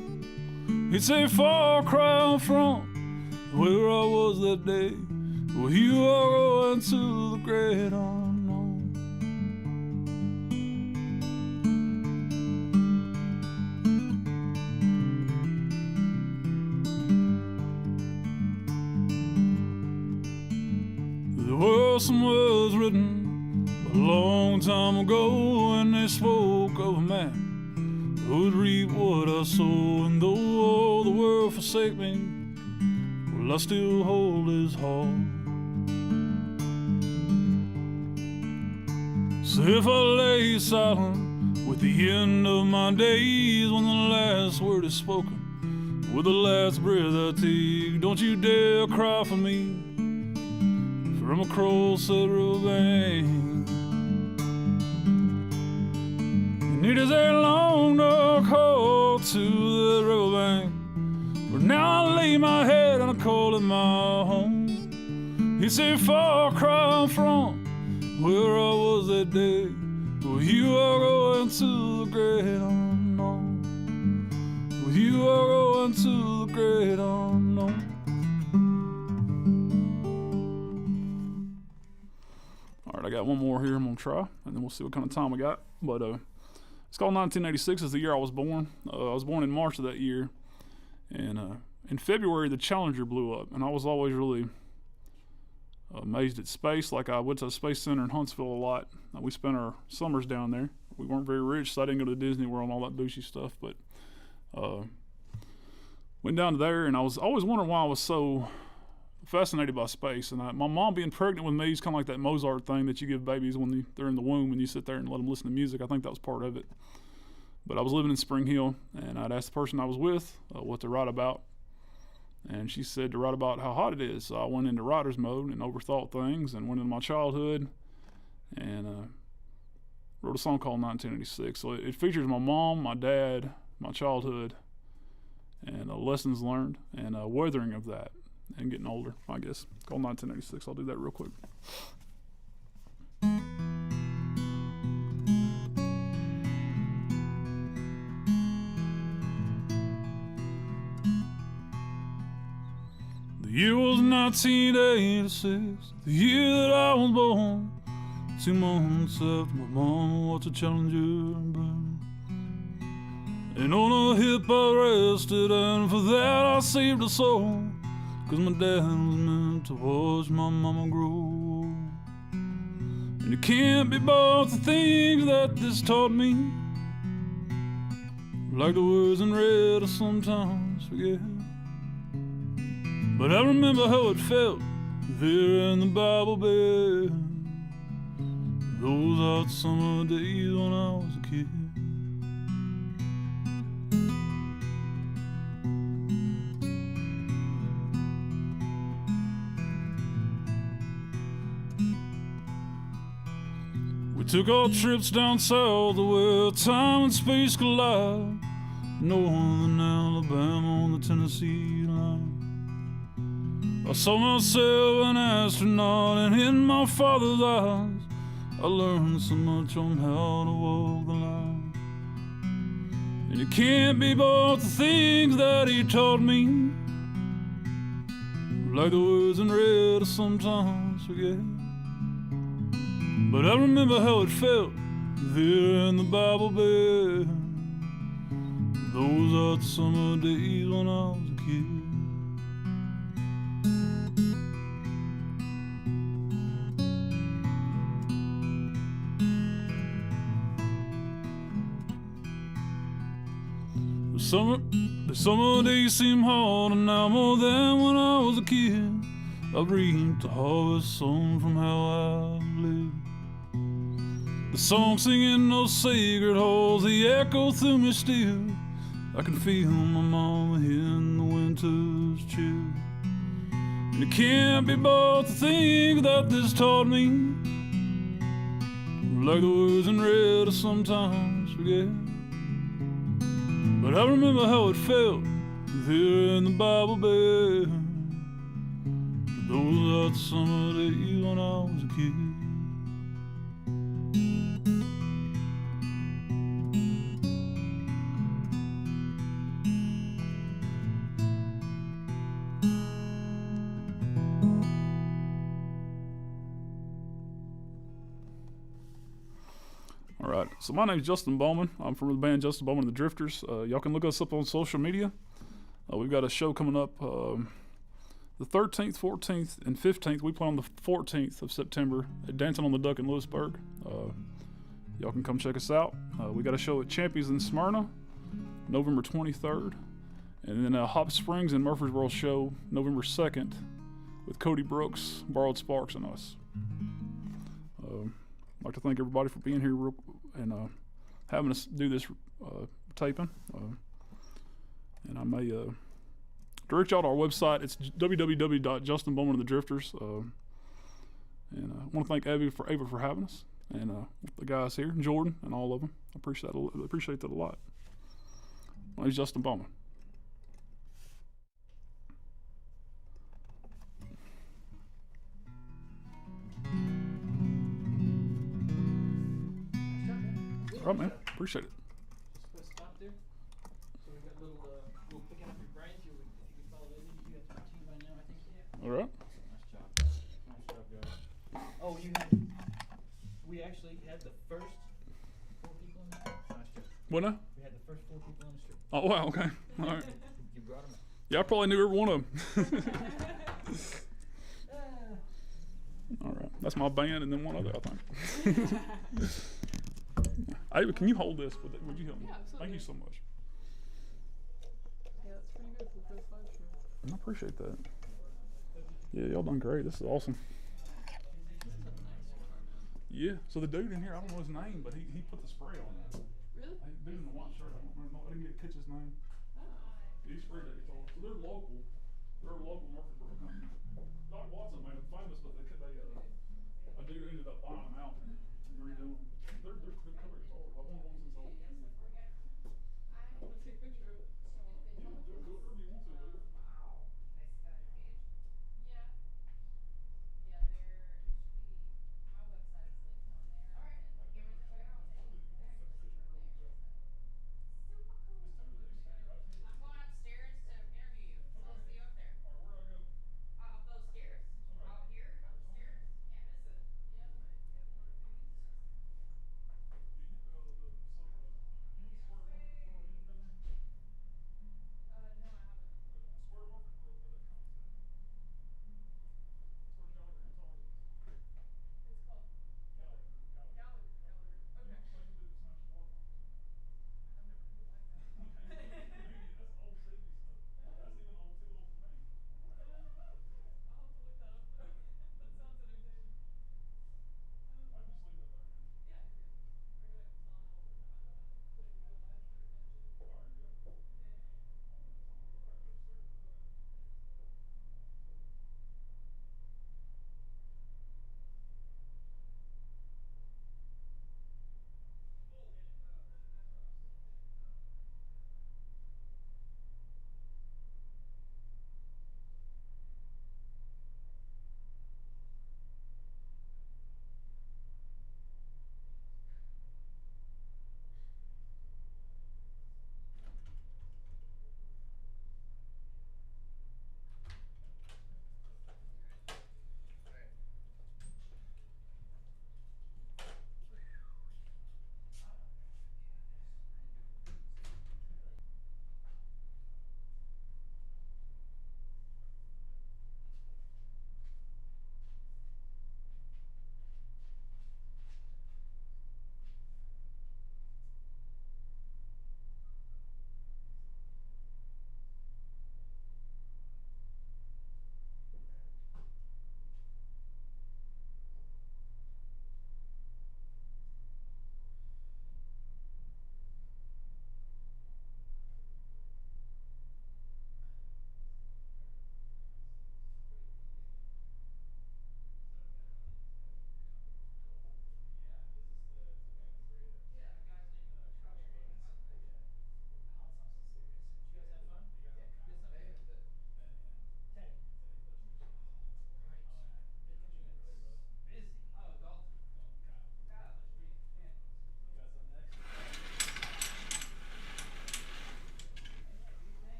It's a far cry from where I was that day, where you are going to the great unknown. There were some words written a long time ago, and they spoke of a man who would reap what I sow. And though all the world forsake me, well, I still hold his heart. So if I lay silent with the end of my days, when the last word is spoken, with the last breath I take, don't you dare cry for me from across that riverbank. And it is a long dark hall to the riverbank, but now I lay my head and I call it my home. It's a far cry from where I was that day, where you are going to the great unknown. Where you are going to the great unknown. All right, I got one more here I'm gonna try, and then we'll see what kind of time we got. But it's called 1986. Is the year I was born. I was born in March of that year. And in February, the Challenger blew up, and I was always really amazed at space. Like, I went to the Space Center in Huntsville a lot. We spent our summers down there. We weren't very rich, so I didn't go to Disney World and all that bougie stuff, but went down to there, and I was always wondering why I was so fascinated by space. And my mom being pregnant with me is kind of like that Mozart thing that you give babies when they're in the womb and you sit there and let them listen to music. I think that was part of it. But I was living in Spring Hill, and I'd asked the person I was with what to write about. And she said to write about how hot it is. So I went into writer's mode and overthought things and went into my childhood and wrote a song called 1986. So it features my mom, my dad, my childhood, and lessons learned and weathering of that and getting older, I guess. It's called 1986. I'll do that real quick. The year was 1986, the year that I was born. 2 months after my mom watched a Challenger burn. And on a hip I rested, and for that I saved a soul, 'cause my dad was meant to watch my mama grow. And it can't be bought, the things that this taught me, like the words in red I sometimes forget. But I remember how it felt there in the Bible bed, those hot summer days when I was a kid. We took our trips down south where time and space collide, northern Alabama on the Tennessee line. I saw myself an astronaut, and in my father's eyes I learned so much on how to walk the line. And it can't be bought, the things that he taught me, like the words in red I sometimes forget. But I remember how it felt there in the Bible bed, those hot summer days when I was a kid. The summer days seem harder now more than when I was a kid. I've reaped a harvest sown from how I've lived. The song singing those sacred halls, they echo through me still. I can feel my mama in the winter's chill. And it can't be but the thing that this taught me, like the words in red I sometimes forget. But I remember how it felt here in the Bible bed, those hot summer days when I was a kid. All right, so my name's Justin Bowman. I'm from the band Justin Bowman and the Drifters. Y'all can look us up on social media. We've got a show coming up the 13th, 14th, and 15th. We play on the 14th of September at Dancing on the Duck in Lewisburg. Y'all can come check us out. We got a show at Champions in Smyrna, November 23rd. And then Hop Springs and Murfreesboro show November 2nd with Cody Brooks, Borrowed Sparks, and us. I'd like to thank everybody for being here and having us do this taping. And I may direct y'all to our website. It's www.justinbowmanandthedrifters. And I want to thank Ava for having us, and the guys here, Jordan, and all of them. I appreciate that a lot. My name's Justin Bowman. All right, man. Appreciate it. Just put a stop there. So we've got a little picking up your brains. If you could follow that, you got 13 by now, I think. Yeah. All right. Nice job. Nice job, guys. Oh, we actually had the first 4 people in the street. Nice job. What now? We had the first 4 people in the street. Oh, wow. Okay. All right. You brought them up. Yeah, I probably knew every one of them. All right. That's my band and then one other, I think. Ava, can you hold this? Would you help me? Yeah, absolutely. Thank you so much. Yeah, that's pretty good for the first live show. I appreciate that. Yeah, y'all done great. This is awesome. Yeah. So the dude in here, I don't know his name, but he put the spray on that. Really? The dude in the white shirt, I didn't get to catch his name. He sprayed that guitar. So they're local. They're a local Murfreesboro company. Doc Watson made them famous, but a dude ended up buying them out and redoing them. They're cover guitars. I want one since I was a kid. Let's take a picture of it. Yeah, do it whatever you want to. Dude.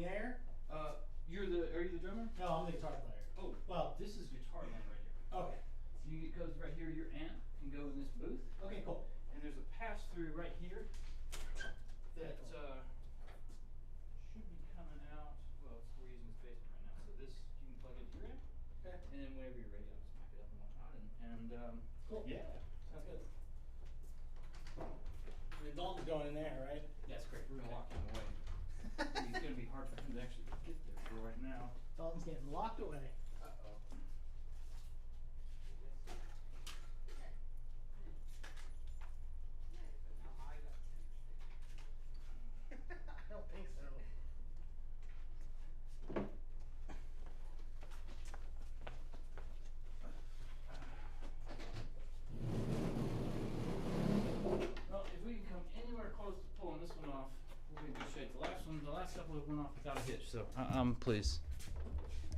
snare. Are you the drummer? No, I'm the guitar player. Oh, Well, this is guitar line right here. okay. It goes right here. Your amp can go in this booth, Okay, cool. and there's a pass through right here that should be coming out. Well, we're using this basement right now, so this you can plug into your amp, Okay. and then whenever you're ready, I'll just mic it up and whatnot. Cool. Yeah, Sounds good. And then Dalton's going in there, right? that's great. We're gonna lock him away. It's gonna be hard for him to actually get there for right now. Dalton's getting locked away. Uh-oh. I don't think so. Well, if we can come anywhere close to pulling this one off, we'll be in good shape. The last couple of went off without a hitch, so please.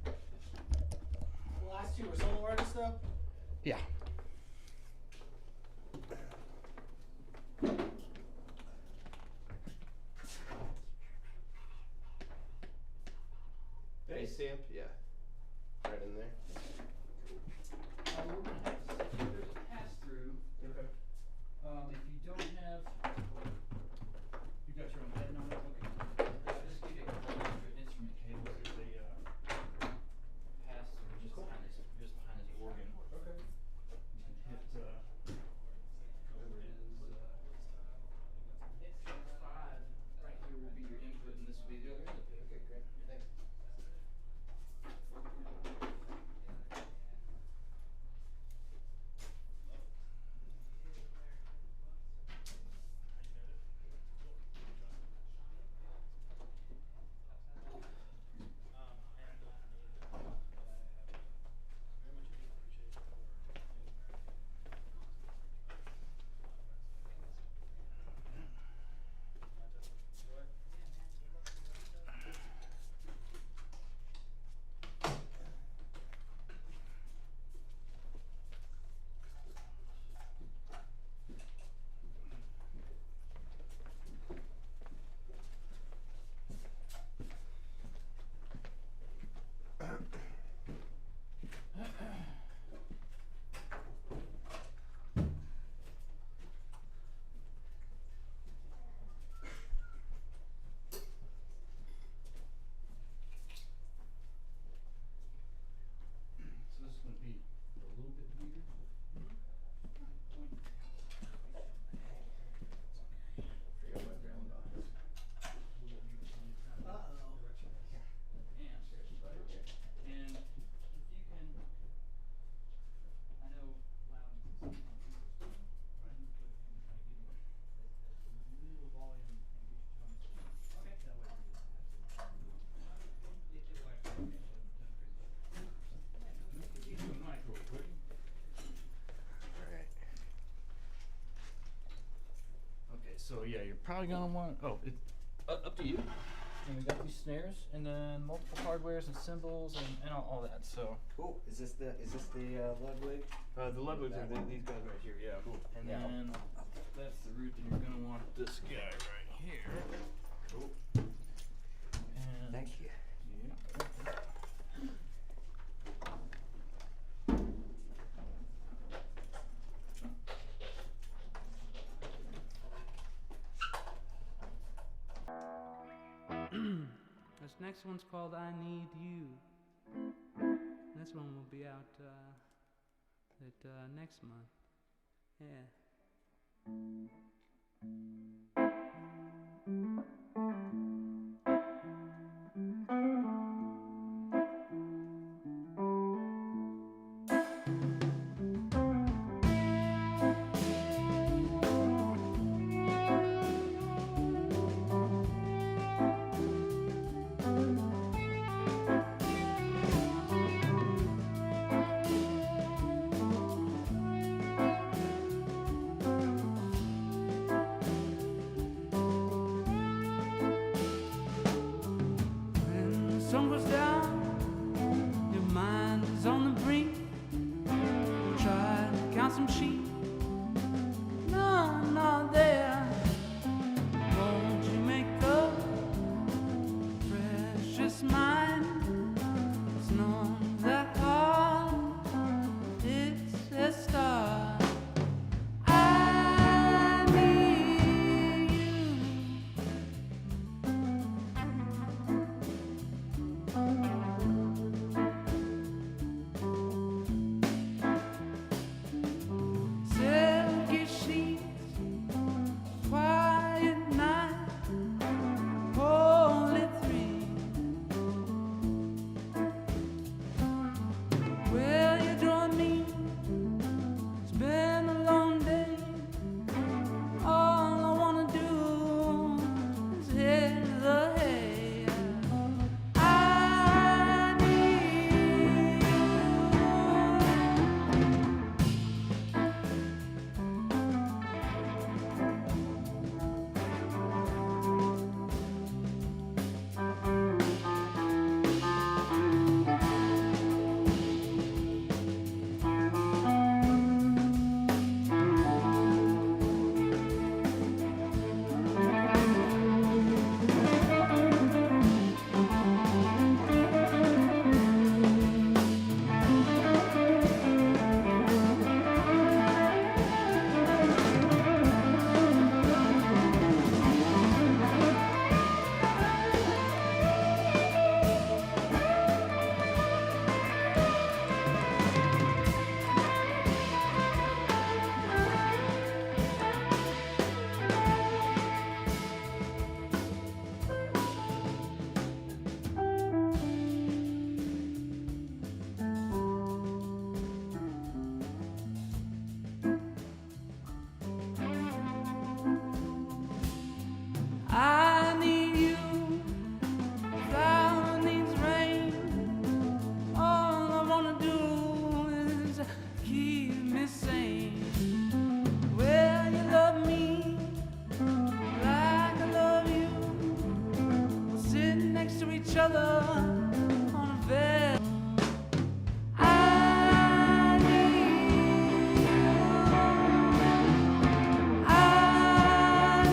The last two were solo artists, though? Yeah. Bass amp, yeah. Right in there. We're gonna have there's a pass through. Okay. If you don't have, you got your own head on it. Okay. Just give you a couple extra instrument cables. There's a pass through just behind this organ. Okay. You can hit whatever it is. It's 5 right here will be your input, and this will be the other input. Okay, great. Thanks. So this is going to be a little bit weird. Forgot my ground off. Uh-oh. And if you can, I know loud is right? But if you can kind of give me a little volume and get your tones. Okay. That way we don't have to. Get you a mic real quick. Alright. Okay, so yeah, you're probably gonna want. Oh, it's up to you. And we got these snares, and then multiple hardwares and cymbals, and all that. So Cool. Is this the Ludwig? the Ludwigs That are one. these guys right here. Yeah. Cool. And Yeah. then that's the root that you're gonna want this guy right here. Cool. And Thank you. yeah. This next one's called I Need You. This one will be out next month. Yeah. When the sun goes down, your mind is on the brink. You try to count some sheep, none are there. Won't you make up fresh together on a bed. I need you. I need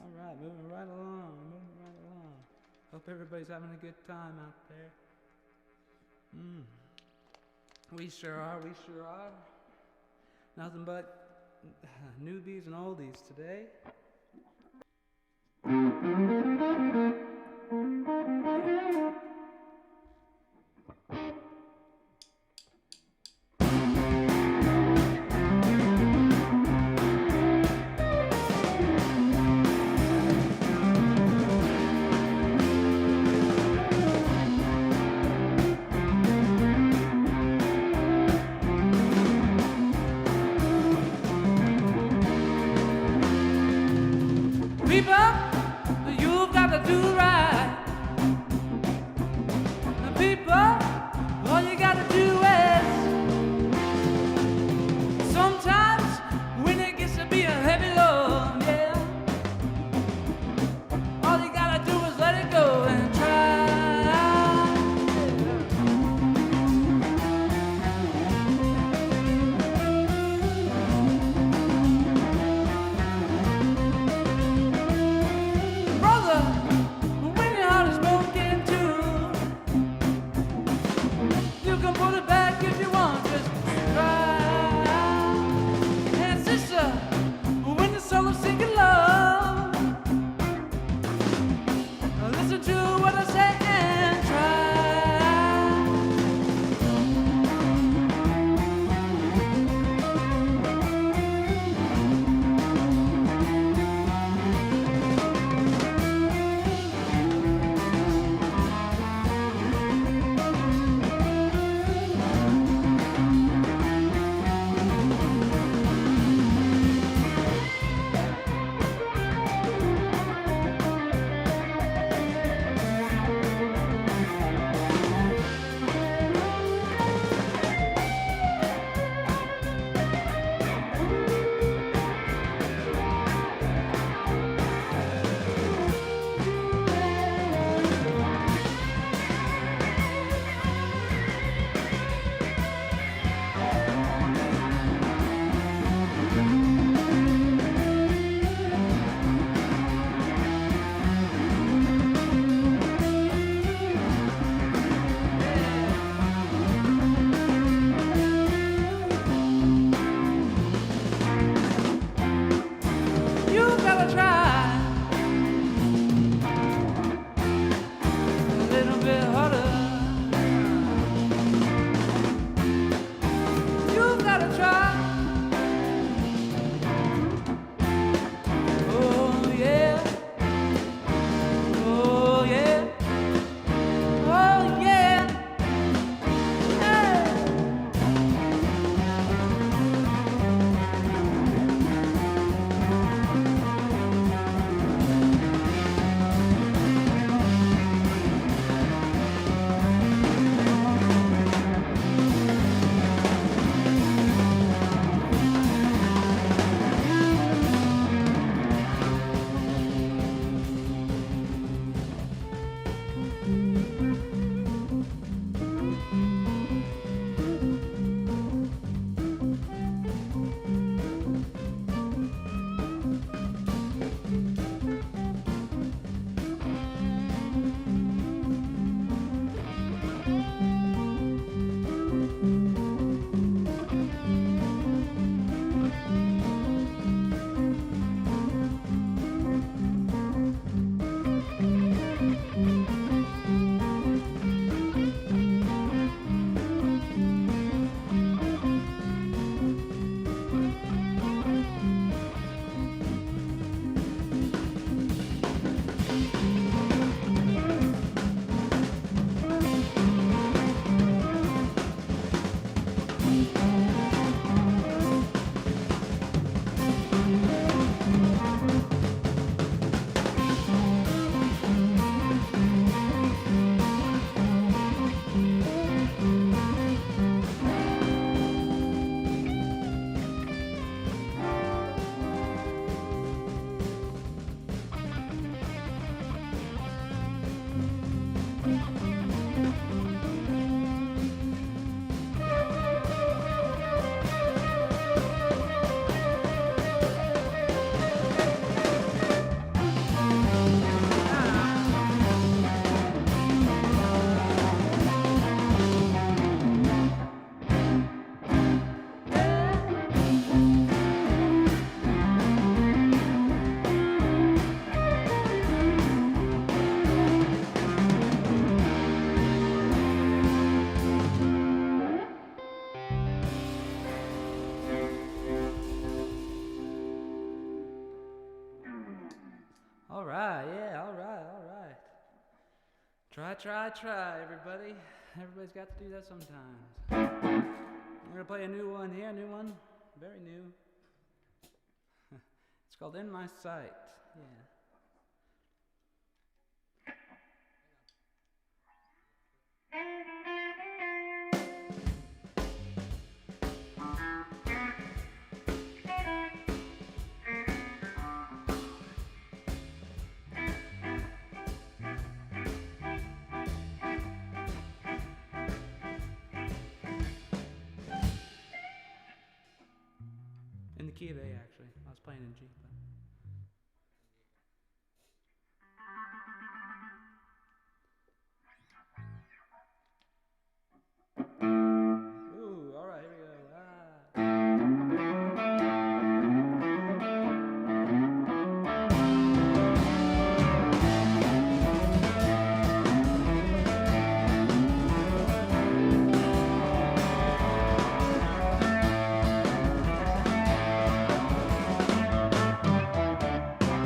All right, moving right along. Hope everybody's having a good time out there. We sure are. Nothing but newbies and oldies today. people, you've got to do right, yeah, all right, all right. Try, everybody. Everybody's got to do that sometimes. We're gonna play a new one here, new one, very new. It's called In My Sight, yeah. In the key of A, actually. I was playing in G, but. Ooh, all right, here we go.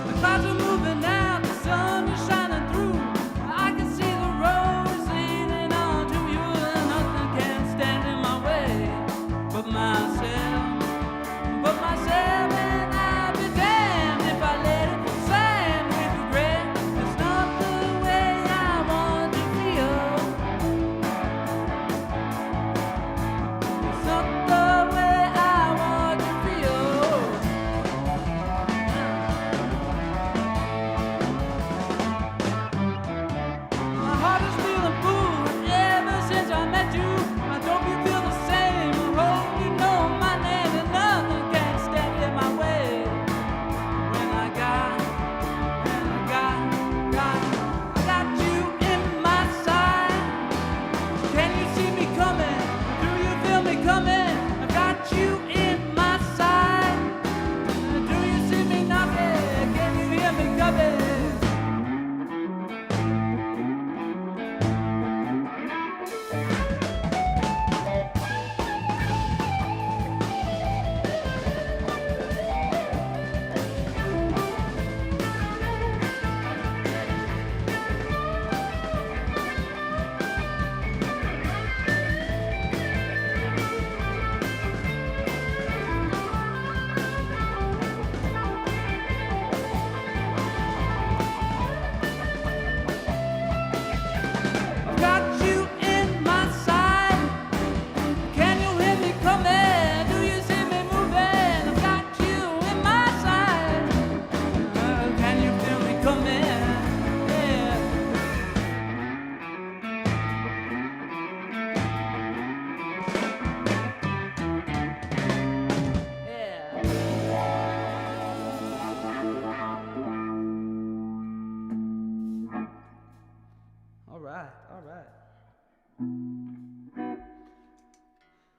The clouds are moving now, the sun is shining through. I can see the road leading on to you, and nothing can stand in my way but myself, and I'd be damned if I let it slam with regret. It's not the way I want to feel. It's not the way I want to feel. My heart is feeling full ever since I met you. I hope you feel the same. I hope you know my name, and nothing can stand in my way. When I got you in my sight. Can you see me coming? Do you feel me coming? I got you in my sight. Do you see me knocking? Can you hear me coming? I've got you in my sight. Can you hear me coming? Do you see me moving? I've got you in my sight. Can you feel me coming? Yeah. All right.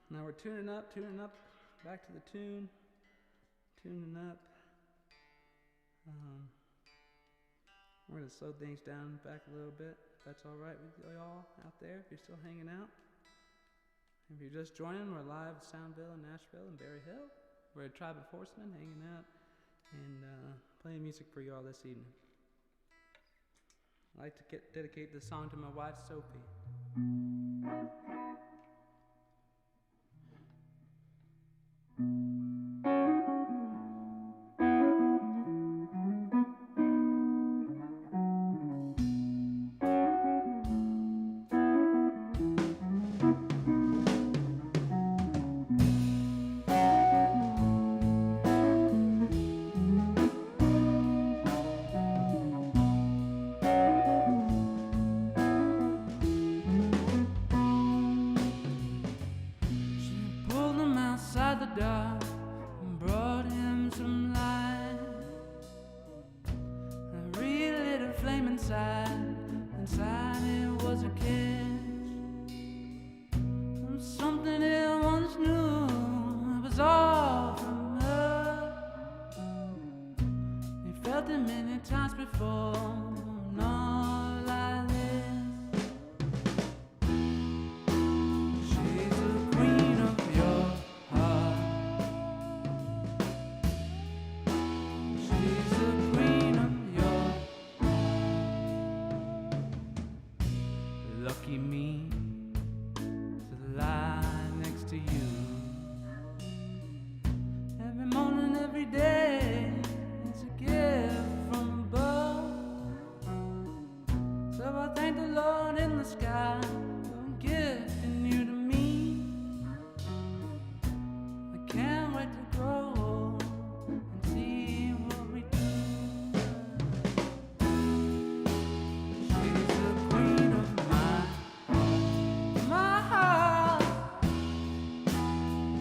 Now we're tuning up, back to the tune, tuning up. We're gonna slow things down back a little bit. If that's all right with y'all out there, if you're still hanging out. If you're just joining, we're live at Soundville in Nashville and Berry Hill. We're a tribe of horsemen hanging out and playing music for y'all this evening. I'd like to dedicate this song to my wife, Sophie. She pulled him outside the door. to grow and see what we do. She's the queen of my heart.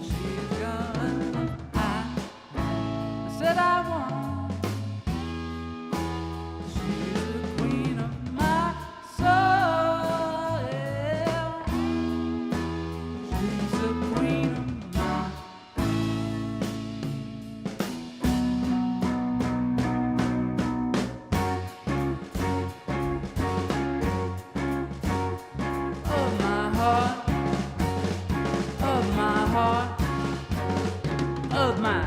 She's got I said I want. She's the queen of my soul. She's the queen of my. Of my heart, of my heart, of my.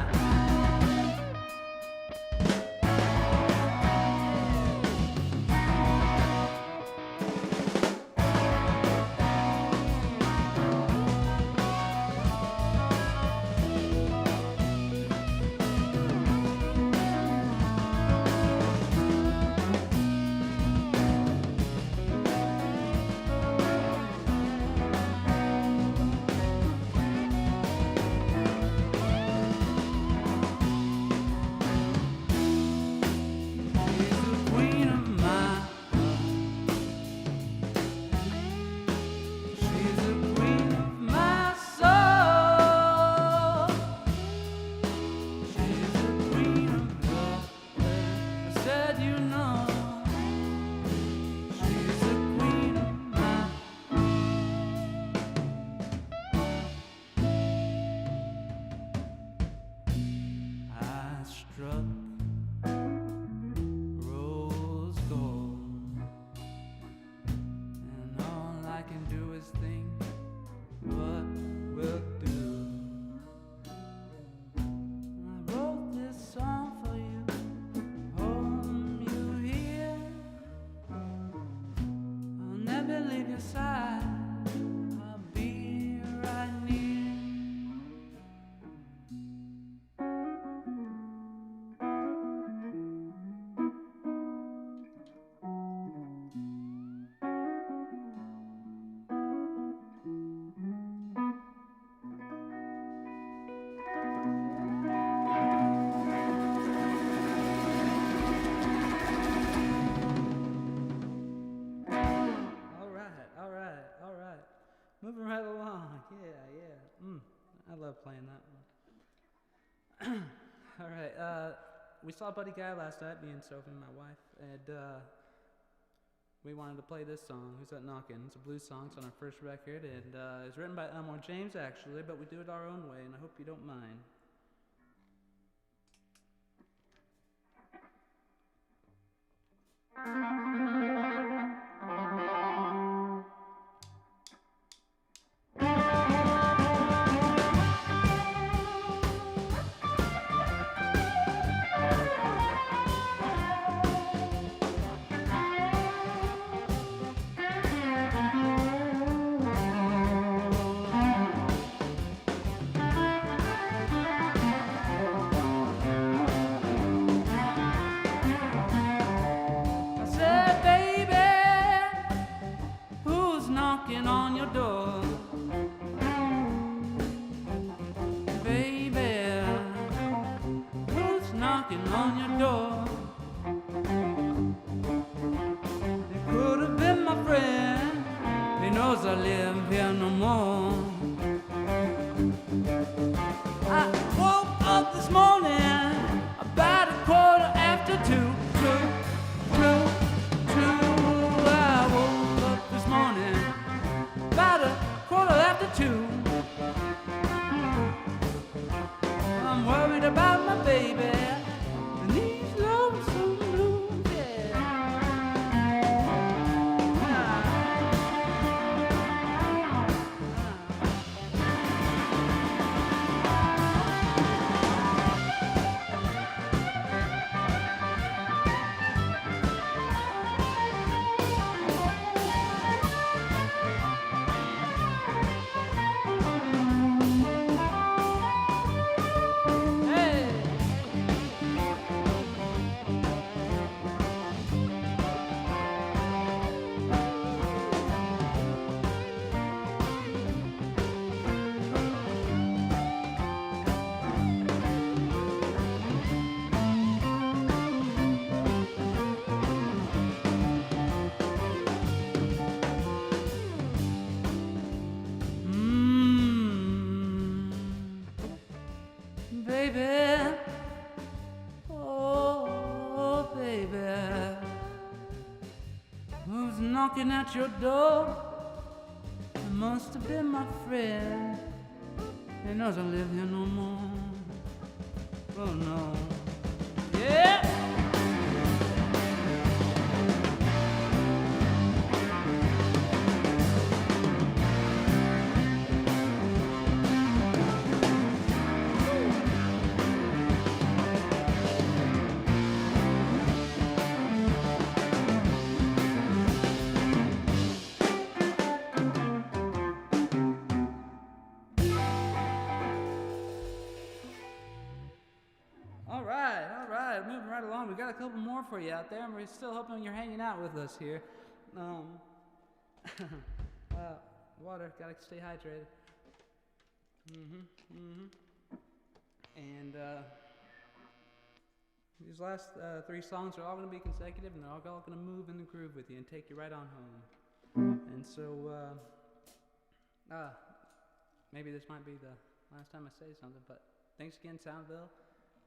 She's the queen of my. She's the queen of my soul. She's the queen of love. I said you know. She's the queen of my. I struck rose gold, and all I can do is think what we'll do. I wrote this song for you, home you hear. I'll never leave your side, I'll be right near. All right. Moving right along. Yeah. I love playing that one. All right. We saw Buddy Guy last night, me and Sophie and my wife, and we wanted to play this song, Who's That Knockin'? It's a blues song. It's on our first record, and it's written by Elmore James, actually, but we do it our own way, and I hope you don't mind. knocking on your door. It could have been my friend, he knows I live here no more. I woke up this morning about 2:15. I woke up this morning about 2:15. I'm worried about my baby and these lonesome blues, yeah. Hey. baby, oh baby, who's knocking at your door? It must have been my friend. He doesn't live here no more. Oh no. Yeah. All right, moving right along. We got a couple more for you out there, and we're still hoping you're hanging out with us here. Water, gotta stay hydrated. And these last 3 songs are all gonna be consecutive, and they're all gonna move in the groove with you and take you right on home. And so, maybe this might be the last time I say something, but thanks again, Soundville.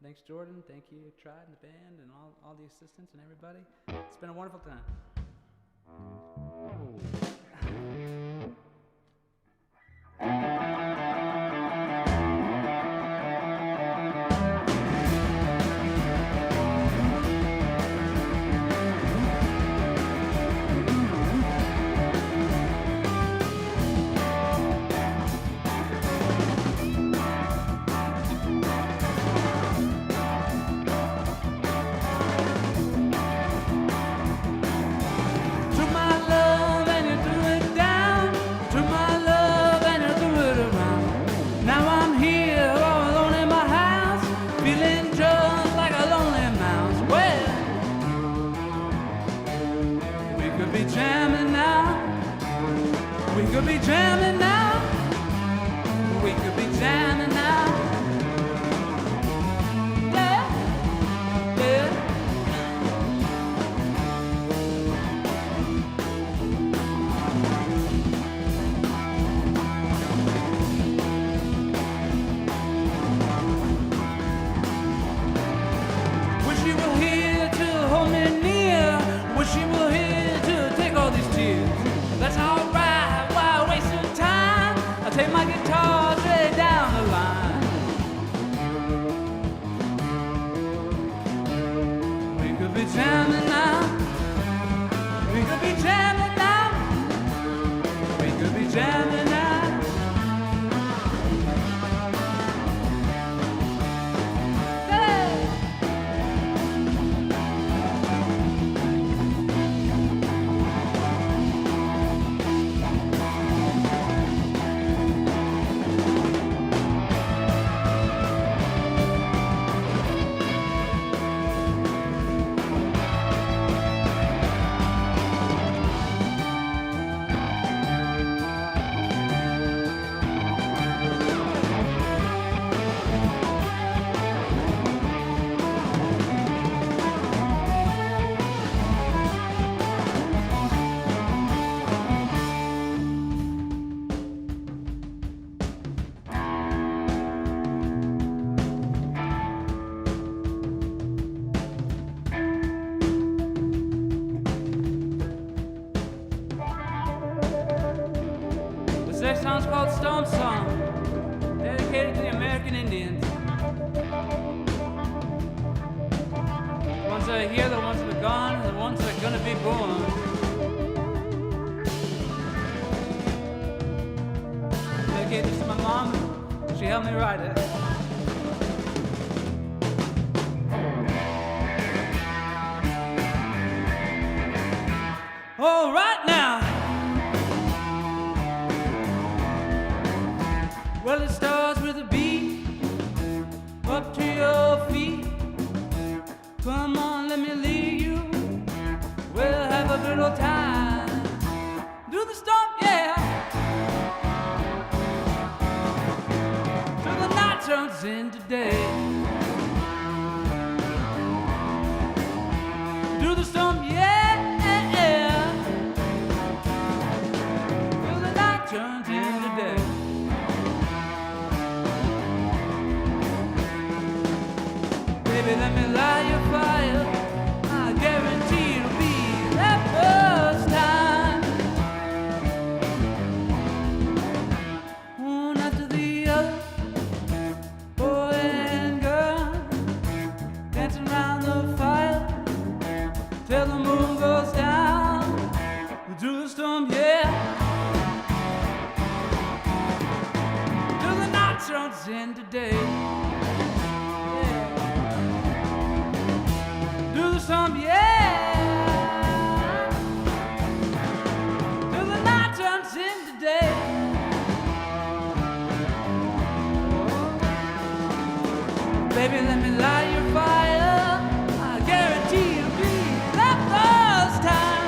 Thanks, Jordan. Thank you, Tried and the band, and all the assistants and everybody. It's been a wonderful time. This song's called Stone Song, dedicated to the American Indians. The ones that are here, the ones that are gone, and the ones that are gonna be born. Dedicated this to my mom, she helped me write it. All right now. Well, it starts with a beat, up to your feet. Come on, let me lead you. We'll have a little time. Do the stomp, yeah. Till the night turns into day. Do the stomp, yeah. Till the night turns into day. Baby, let me light your fire. I guarantee it'll be that first time. One after the other, boy and girl, dancing around the fire till the moon goes down. Through the storm, yeah. Till the night turns into day. Some, yeah, till the night turns into day. Oh. Baby, let me light your fire. I guarantee it'll be the first time.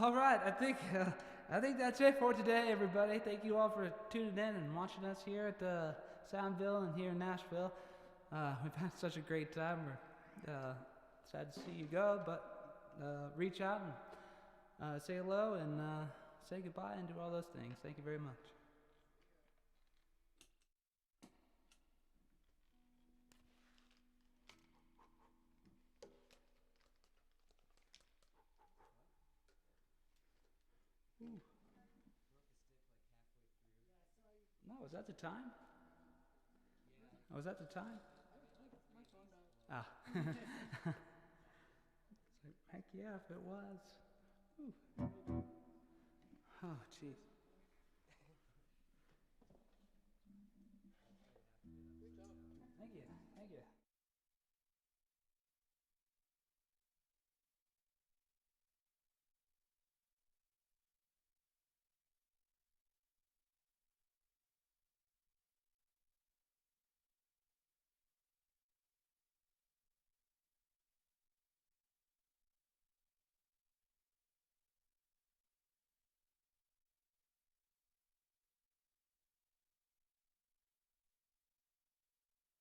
All right, I think that's it for today, everybody. Thank you all for tuning in and watching us here at Soundville and here in Nashville. We've had such a great time. sad to see you go, but reach out and say hello and say goodbye and do all those things. Thank you very much. No, was that the time? Oh, was that the time? Ah. It's like, heck yeah, if it was. Ooh. Oh, jeez.